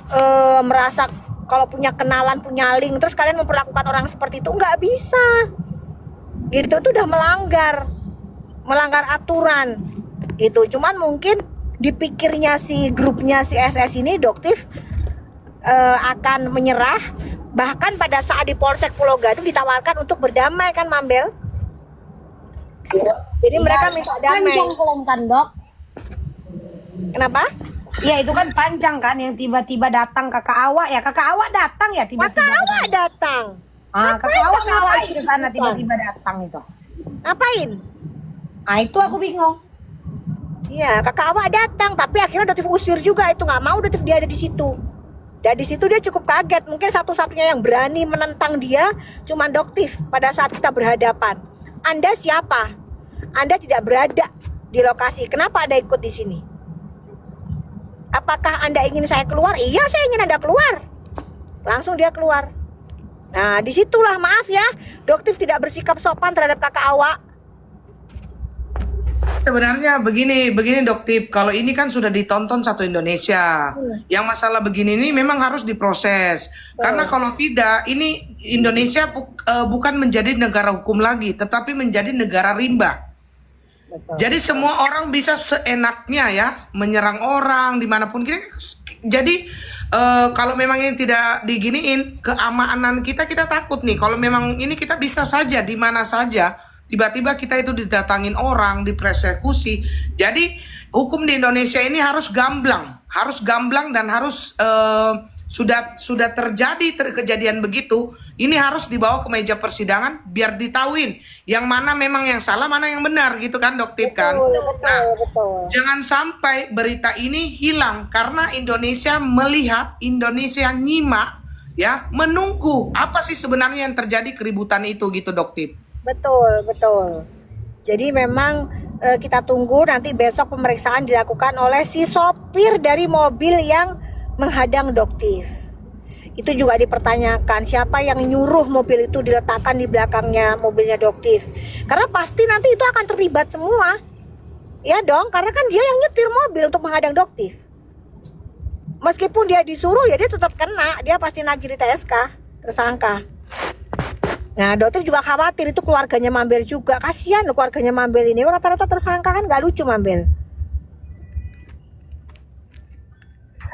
Speaker 3: merasa kalau punya kenalan, punya link, terus kalian memperlakukan orang seperti itu nggak bisa. Gitu tuh udah melanggar aturan. Gitu. Cuman mungkin dipikirnya si grupnya si SS ini Doktif akan menyerah. Bahkan pada saat di Polsek Pulau Gadung ditawarkan untuk berdamai kan Mambel. Jadi mereka minta damai.
Speaker 2: Panjang kan dok?
Speaker 3: Kenapa?
Speaker 2: Iya itu kan panjang kan yang tiba-tiba datang kakak awak ya. Kakak awak datang ya tiba-tiba.
Speaker 3: Kakak awak datang.
Speaker 2: Kakak awak ngapain ke sana tiba-tiba datang itu?
Speaker 3: Ngapain?
Speaker 2: Itu aku bingung.
Speaker 3: Iya, kakak awak datang, tapi akhirnya Doktif usir juga, itu nggak mau Doktif dia ada di situ. Dan di situ dia cukup kaget, mungkin satu-satunya yang berani menentang dia cuma Doktif pada saat kita berhadapan. Anda siapa? Anda tidak berada di lokasi, kenapa Anda ikut di sini? Apakah Anda ingin saya keluar? Iya, saya ingin Anda keluar. Langsung dia keluar. Nah, disitulah maaf ya, Doktif tidak bersikap sopan terhadap kakak awak.
Speaker 1: Sebenarnya begini Doktif, kalau ini kan sudah ditonton satu Indonesia. Yang masalah begini ini memang harus diproses. Karena kalau tidak, ini Indonesia bukan menjadi negara hukum lagi, tetapi menjadi negara rimba.
Speaker 2: Betul.
Speaker 1: Jadi semua orang bisa seenaknya ya menyerang orang dimanapun kita. Jadi kalau memang ini tidak diginiin, keamanan kita takut nih. Kalau memang ini kita bisa saja di mana saja. Tiba-tiba kita itu didatangin orang, dipersekusi. Jadi hukum di Indonesia ini harus gamblang dan harus sudah terjadi kejadian begitu. Ini harus dibawa ke meja persidangan biar ditauin yang mana memang yang salah, mana yang benar gitu kan Doktif kan.
Speaker 3: Betul.
Speaker 1: Jangan sampai berita ini hilang karena Indonesia melihat, Indonesia nyimak ya, menunggu apa sih sebenarnya yang terjadi keributan itu gitu Doktif.
Speaker 3: Betul. Jadi memang kita tunggu nanti besok pemeriksaan dilakukan oleh si sopir dari mobil yang menghadang Doktif. Itu juga dipertanyakan siapa yang nyuruh mobil itu diletakkan di belakangnya mobilnya Doktif. Karena pasti nanti itu akan terlibat semua. Ya dong, karena kan dia yang nyetir mobil untuk menghadang Doktif. Meskipun dia disuruh ya dia tetap kena, dia pasti nagih di TSK, tersangka. Nah, Doktif juga khawatir itu keluarganya Mambel juga. Kasihan loh keluarganya Mambel ini. Rata-rata tersangka kan gak lucu Mambel.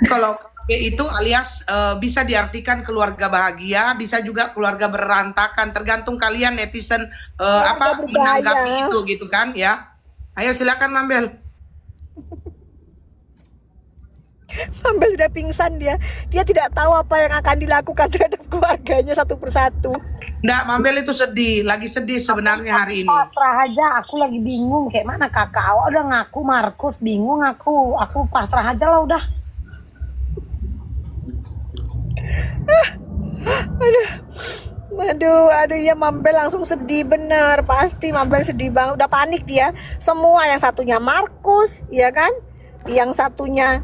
Speaker 1: Kalau KB itu alias bisa diartikan keluarga bahagia, bisa juga keluarga berantakan. Tergantung kalian netizen menanggapi itu gitu kan ya. Ayo silakan Mambel.
Speaker 3: Mambel udah pingsan dia. Dia tidak tahu apa yang akan dilakukan terhadap keluarganya satu persatu.
Speaker 1: Nggak, Mambel itu sedih, lagi sedih sebenarnya hari ini.
Speaker 2: Pasrah aja, aku lagi bingung kayak mana kakak awak udah ngaku Markus, bingung aku pasrah aja lah udah.
Speaker 3: Aduh ya Mambel langsung sedih bener. Pasti Mambel sedih banget, udah panik dia. Semua yang satunya Markus, ya kan? Yang satunya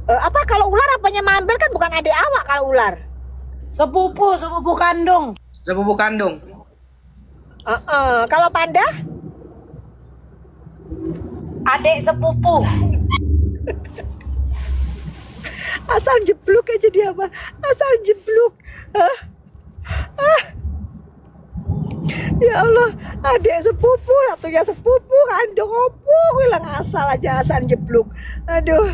Speaker 3: apa kalau ular apanya Mambel kan bukan adik awak kalau ular.
Speaker 2: Sepupu kandung.
Speaker 1: Sepupu kandung.
Speaker 3: Kalau panda?
Speaker 2: Adik sepupu.
Speaker 3: Asal jeblok aja dia mah. Asal jeblok. Ya Allah, adik sepupu, satunya sepupu, kandung opo, hilang asal aja asal jeblok. Aduh.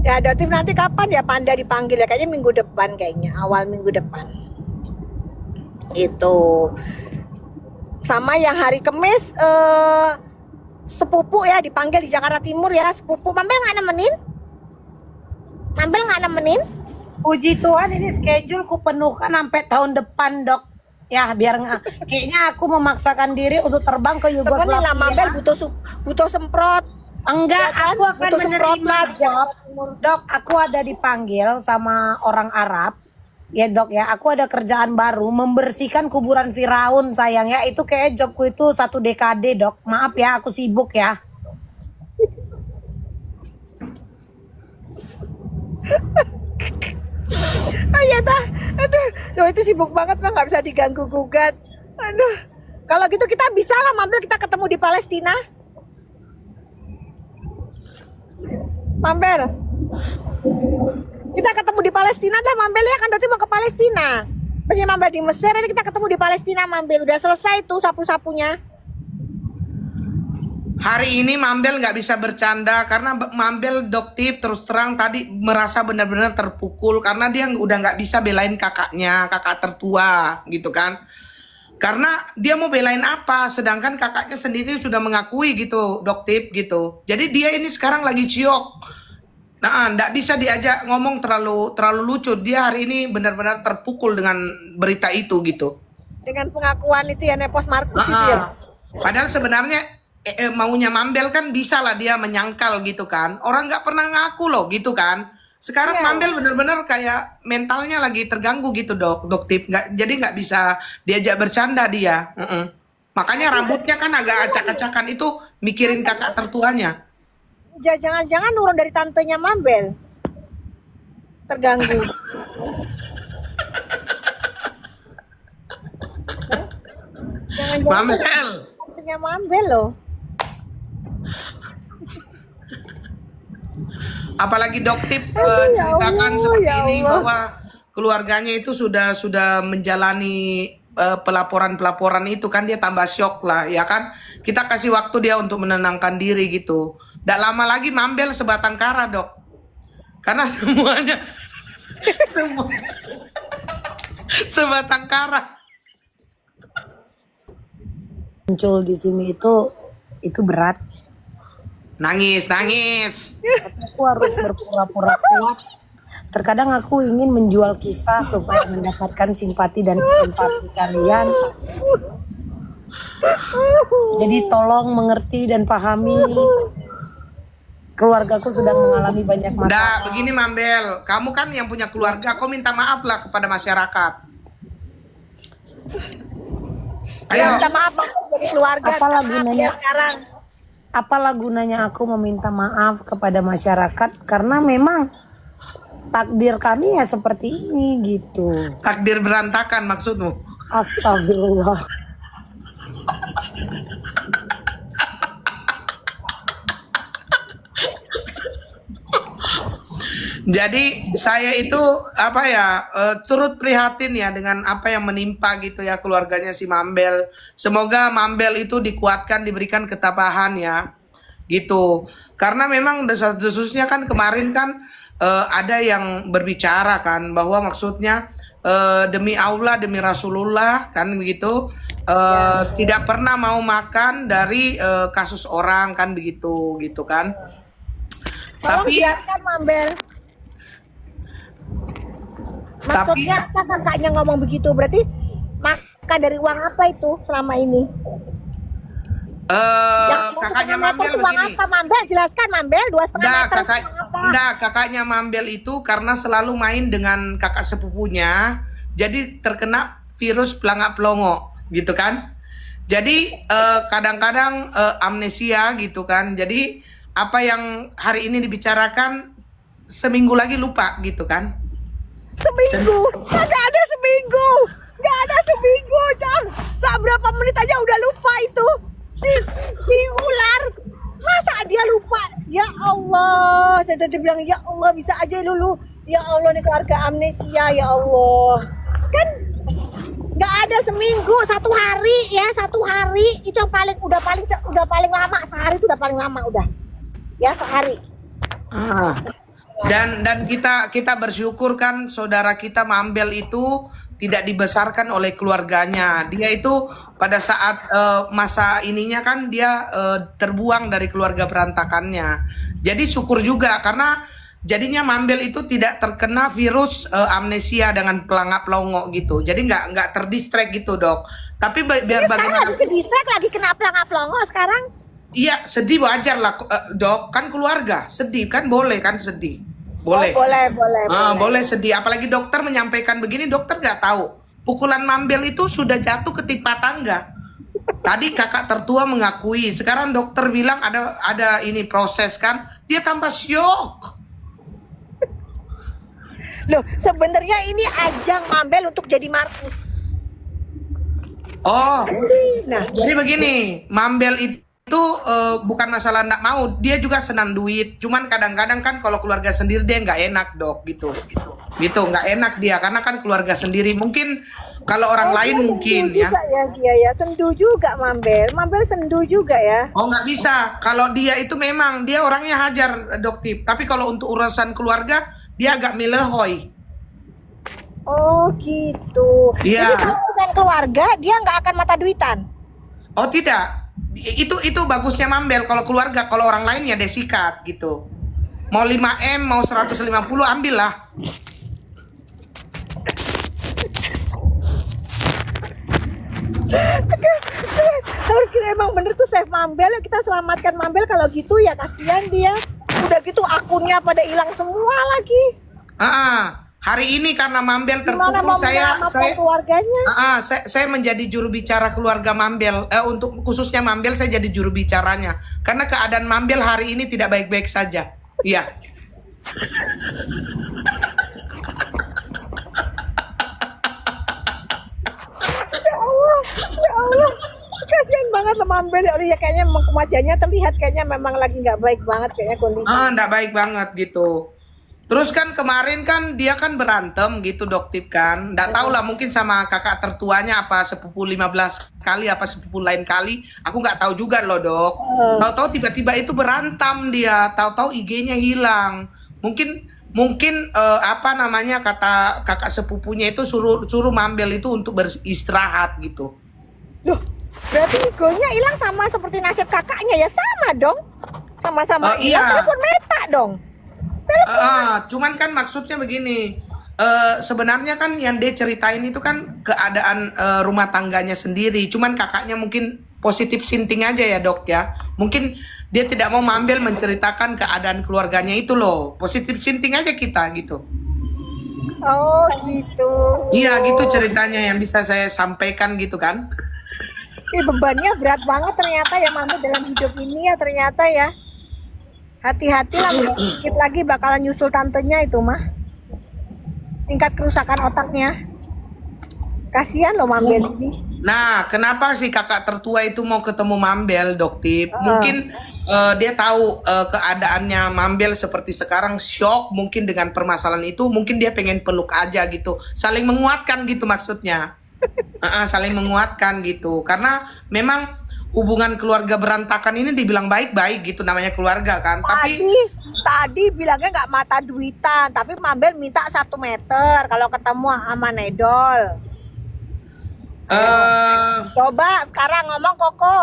Speaker 3: Ya Doktif nanti kapan ya Panda dipanggil ya? Kayaknya minggu depan kayaknya, awal minggu depan. Gitu. Sama yang hari Kemis sepupu ya dipanggil di Jakarta Timur ya, sepupu. Mambel nggak nemenin? Mambel nggak nemenin?
Speaker 2: Puji Tuhan ini schedule ku penuhkan sampai tahun depan, Dok. Ya biar kayaknya aku memaksakan diri untuk terbang ke
Speaker 3: Temenin lah,
Speaker 2: Yugoslavia.
Speaker 3: Mambel butuh semprot.
Speaker 2: Enggak,
Speaker 3: Ya kan?
Speaker 2: aku akan
Speaker 3: Butuh
Speaker 2: menerima
Speaker 3: semprotan.
Speaker 2: job. Dok, aku ada dipanggil sama orang Arab. Ya dok ya, aku ada kerjaan baru membersihkan kuburan Firaun sayang ya. Itu kayak jobku itu 1 dekade dok. Maaf ya, aku sibuk ya.
Speaker 3: Ah iya tah, aduh, so itu sibuk banget mah nggak bisa diganggu gugat. Aduh, kalau gitu kita bisa lah Mambel kita ketemu di Palestina. Mambel, kita ketemu di Palestina dah Mambel ya kan Doti mau ke Palestina. Masih Mambel di Mesir, nanti kita ketemu di Palestina Mambel. Udah selesai tuh sapu-sapunya.
Speaker 1: Hari ini Mambel nggak bisa bercanda karena Mambel Doktif terus terang tadi merasa benar-benar terpukul karena dia udah nggak bisa belain kakaknya, kakak tertua gitu kan. Karena dia mau belain apa, sedangkan kakaknya sendiri sudah mengakui gitu, Doktif gitu. Jadi dia ini sekarang lagi ciok. Nah, nggak bisa diajak ngomong terlalu lucu. Dia hari ini benar-benar terpukul dengan berita itu gitu.
Speaker 3: Dengan pengakuan itu ya Nepos Markus itu ya.
Speaker 1: Padahal sebenarnya maunya Mambel kan bisa lah dia menyangkal gitu kan. Orang nggak pernah ngaku loh gitu kan. Sekarang
Speaker 3: Iya.
Speaker 1: Mambel bener-bener kayak mentalnya lagi terganggu gitu Doktif. Jadi nggak bisa diajak bercanda dia. Makanya rambutnya kan agak acak-acakan itu mikirin kakak tertuanya.
Speaker 3: Jangan-jangan nurun dari tantenya Mambel. Terganggu. Jangan-jangan
Speaker 1: Mambel.
Speaker 3: tantenya Mambel loh.
Speaker 1: Apalagi Doktif
Speaker 3: Ya
Speaker 1: ceritakan
Speaker 3: Allah,
Speaker 1: seperti
Speaker 3: ya
Speaker 1: ini
Speaker 3: Allah.
Speaker 1: bahwa keluarganya itu sudah menjalani pelaporan itu kan dia tambah syok lah ya kan. Kita kasih waktu dia untuk menenangkan diri gitu. Tidak lama lagi Mambel sebatang kara dok. Karena semuanya semua sebatang kara.
Speaker 2: Muncul di sini itu berat.
Speaker 1: Nangis.
Speaker 2: Aku harus berpura-pura kuat. Terkadang aku ingin menjual kisah supaya mendapatkan simpati dan empati kalian. Jadi tolong mengerti dan pahami. Keluargaku sedang mengalami banyak
Speaker 1: Nah,
Speaker 2: masalah.
Speaker 1: begini Mambel, kamu kan yang punya keluarga, kau minta maaf lah kepada masyarakat.
Speaker 3: Ya,
Speaker 1: Ayo,
Speaker 3: minta maaf Bang, dari keluarga.
Speaker 2: Apalah
Speaker 3: minta maaf
Speaker 2: gunanya?
Speaker 3: ya sekarang.
Speaker 2: Apalah gunanya aku meminta maaf kepada masyarakat karena memang takdir kami ya seperti ini gitu.
Speaker 1: takdir berantakan maksudmu.
Speaker 2: Astagfirullah.
Speaker 1: Jadi saya itu apa ya turut prihatin ya dengan apa yang menimpa gitu ya keluarganya si Mambel. Semoga Mambel itu dikuatkan, diberikan ketabahan ya gitu. Karena memang desas-desusnya kan kemarin kan ada yang berbicara kan bahwa maksudnya demi Allah demi Rasulullah kan begitu tidak pernah mau makan dari kasus orang kan begitu gitu kan.
Speaker 3: Tolong
Speaker 1: Tapi
Speaker 3: biarkan Mambel. Maksudnya apa kakaknya ngomong begitu? Berarti makan dari uang apa itu selama ini?
Speaker 1: kakaknya
Speaker 3: 2,5 meter
Speaker 1: Mambel
Speaker 3: itu uang
Speaker 1: begini.
Speaker 3: apa Mambel? Jelaskan Mambel, 2,5 meter itu uang apa?
Speaker 1: Kakaknya Mambel itu karena selalu main dengan kakak sepupunya, jadi terkena virus pelangak pelongo, gitu kan? Jadi kadang-kadang amnesia gitu kan. Jadi apa yang hari ini dibicarakan seminggu lagi lupa gitu kan?
Speaker 3: Seminggu? Nggak ada seminggu. Nggak ada seminggu, Jang. Berapa menit aja udah lupa itu. Si ular. Masa dia lupa? Ya Allah. Saya tadi bilang, ya Allah bisa aja lulu. Ya Allah, nih keluarga amnesia, ya Allah. Kan nggak ada seminggu, 1 hari ya, 1 hari itu yang udah paling lama. Sehari itu udah paling lama udah. Ya, sehari.
Speaker 1: Dan kita bersyukur kan saudara kita Mambel itu tidak dibesarkan oleh keluarganya. Dia itu pada saat masa ininya kan dia terbuang dari keluarga berantakannya. Jadi syukur juga karena jadinya Mambel itu tidak terkena virus amnesia dengan pelangap-pelongo gitu. Jadi nggak terdistract gitu dok. Tapi biar
Speaker 3: Sekarang
Speaker 1: bagaimana?
Speaker 3: lagi ke distrik, lagi kena pelangap-pelongo sekarang.
Speaker 1: Iya sedih wajar lah dok. Kan keluarga sedih kan boleh kan sedih. Boleh.
Speaker 3: Oh, boleh.
Speaker 1: Boleh sedih. Apalagi dokter menyampaikan begini, dokter nggak tahu. Pukulan Mambel itu sudah jatuh ketimpa tangga. Tadi kakak tertua mengakui. Sekarang dokter bilang ada ini proses kan. Dia tambah syok.
Speaker 3: Loh, sebenarnya ini ajang Mambel untuk jadi Markus.
Speaker 1: Oh,
Speaker 3: Nah,
Speaker 1: jadi begini, Mambel itu bukan masalah nggak mau. Dia juga senang duit. Cuman kadang-kadang kan kalau keluarga sendiri dia nggak enak dok gitu. Gitu nggak enak dia karena kan keluarga sendiri. Mungkin kalau orang lain
Speaker 3: dia
Speaker 1: mungkin
Speaker 3: sendu
Speaker 1: ya.
Speaker 3: juga ya dia ya, sendu juga Mambel. Mambel sendu juga ya.
Speaker 1: Oh nggak bisa. Kalau dia itu memang dia orangnya hajar dok Tip. Tapi kalau untuk urusan keluarga dia agak melehoy.
Speaker 3: Oh gitu.
Speaker 1: Iya.
Speaker 3: Jadi kalau urusan keluarga dia nggak akan mata duitan.
Speaker 1: Oh tidak. Itu bagusnya Mambel. Kalau keluarga, kalau orang lain ya desikat gitu. Mau 5M, mau 150 ambillah.
Speaker 3: Harus kita emang bener tuh save Mambel ya, kita selamatkan Mambel. Kalau gitu ya kasihan dia. Udah gitu akunnya pada hilang semua lagi.
Speaker 1: Hari ini karena Mambel
Speaker 3: Gimana
Speaker 1: terpukul
Speaker 3: mau menyelamatkan keluarganya?
Speaker 1: saya menjadi juru bicara keluarga Mambel. Untuk khususnya Mambel saya jadi juru bicaranya. Karena keadaan Mambel hari ini tidak baik-baik saja. Iya.
Speaker 3: Ya Allah, kasihan banget loh Mambel ya, kayaknya memang wajahnya terlihat kayaknya memang lagi nggak baik banget kayaknya kondisi.
Speaker 1: Nggak baik banget gitu. Terus kan kemarin kan dia kan berantem gitu Dok Tip kan. Nggak tahu lah mungkin sama kakak tertuanya apa sepupu 15 kali apa sepupu lain kali. Aku nggak tahu juga loh Dok. Tahu-tahu tiba-tiba itu berantem dia. Tahu-tahu IG-nya hilang. Mungkin apa namanya kata kakak sepupunya itu suruh Mambel itu untuk beristirahat gitu.
Speaker 3: Loh, berarti egonya hilang sama seperti nasib kakaknya ya, sama dong. Sama-sama
Speaker 1: Iya.
Speaker 3: telepon Meta dong.
Speaker 1: Cuman kan maksudnya begini, sebenarnya kan yang dia ceritain itu kan keadaan rumah tangganya sendiri. Cuman kakaknya mungkin positif sinting aja ya Dok ya. Mungkin dia tidak mau Mambel menceritakan keadaan keluarganya itu loh. Positif sinting aja kita gitu.
Speaker 3: Oh gitu.
Speaker 1: Iya gitu ceritanya yang bisa saya sampaikan gitu kan.
Speaker 3: Bebannya berat banget ternyata ya Mambel dalam hidup ini ya ternyata ya. Hati-hati lah, sedikit lagi bakalan nyusul tantenya itu mah. Tingkat kerusakan otaknya. Kasihan loh Mambel ini.
Speaker 1: Nah, kenapa sih kakak tertua itu mau ketemu Mambel, Dok Tip? Mungkin dia tahu keadaannya Mambel seperti sekarang, shock mungkin dengan permasalahan itu. Mungkin dia pengen peluk aja gitu, saling menguatkan gitu maksudnya. Saling menguatkan gitu, karena memang hubungan keluarga berantakan ini dibilang baik-baik gitu namanya keluarga kan.
Speaker 3: Tadi bilangnya nggak mata duitan, tapi Mambel minta 1 meter kalau ketemu sama Nedol. Coba sekarang ngomong Koko.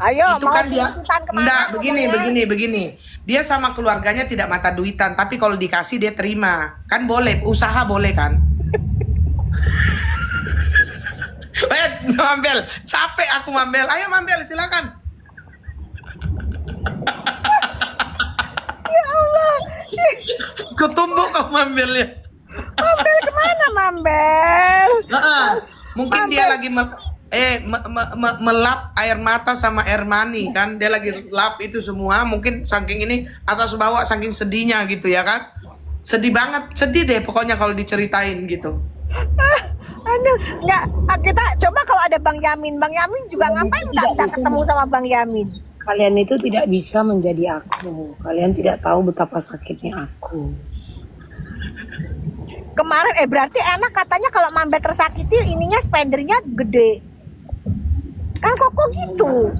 Speaker 3: Ayo,
Speaker 1: itu
Speaker 3: mau
Speaker 1: kan dia
Speaker 3: duitan kemana
Speaker 1: enggak
Speaker 3: ngomongnya?
Speaker 1: begini. Dia sama keluarganya tidak mata duitan, tapi kalau dikasih dia terima. Kan boleh, usaha boleh kan? Mambel, capek aku Mambel. Ayo Mambel, silakan.
Speaker 3: Ya Allah.
Speaker 1: Ketumbuk kok Mambel ya.
Speaker 3: Mambel kemana Mambel?
Speaker 1: Mungkin dia lagi melap air mata sama air mani kan. Dia lagi lap itu semua. Mungkin saking ini atas bawah saking sedihnya gitu ya kan. Sedih banget, sedih deh pokoknya kalau diceritain gitu.
Speaker 3: Aduh, nggak. Kita coba kalau ada Bang Yamin juga ngapain minta ketemu sama Bang Yamin?
Speaker 2: Kalian itu tidak bisa menjadi aku. Kalian tidak tahu betapa sakitnya aku.
Speaker 3: Kemarin berarti enak katanya kalau Mambel tersakiti ininya spendernya gede. Kan Koko gitu.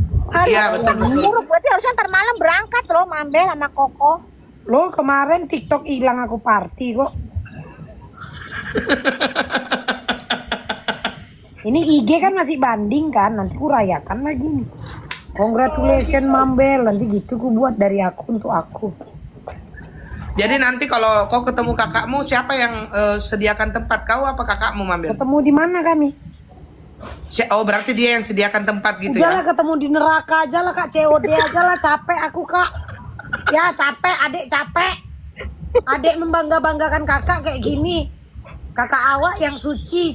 Speaker 1: Iya, betul.
Speaker 3: Buruk berarti harusnya ntar malam berangkat loh Mambel sama Koko.
Speaker 2: Lo kemarin TikTok hilang aku party kok. Ini IG kan masih banding kan, nanti ku rayakan lagi nih. Congratulations Mambel, nanti gitu ku buat dari aku untuk aku.
Speaker 1: Jadi nanti kalau kau ketemu kakakmu, siapa yang sediakan tempat? Kau apa kakakmu, Mambel?
Speaker 2: Ketemu di mana kami?
Speaker 1: Oh, berarti dia yang sediakan tempat gitu
Speaker 2: Udahlah
Speaker 1: ya?
Speaker 2: ketemu di neraka aja lah Kak, COD aja lah, capek aku Kak. Ya capek, adik capek. Adik membangga-banggakan kakak kayak gini. Kakak awak yang suci,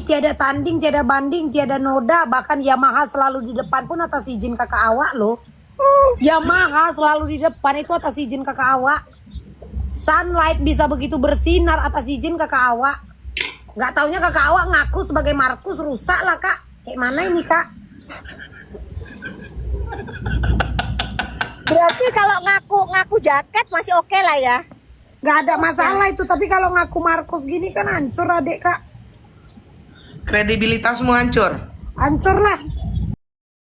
Speaker 2: tiada tanding, tiada banding, tiada noda. Bahkan Yamaha selalu di depan pun atas izin kakak awak loh. Yamaha selalu di depan itu atas izin kakak awak. Sunlight bisa begitu bersinar atas izin kakak awak. Gak taunya kakak awak ngaku sebagai Markus, rusak lah Kak. Kayak mana ini Kak?
Speaker 3: Berarti kalau ngaku jaket masih oke lah ya.
Speaker 2: Gak ada masalah itu, tapi kalau ngaku Markus gini kan hancur adik Kak.
Speaker 1: Kredibilitasmu hancur.
Speaker 2: Hancur lah.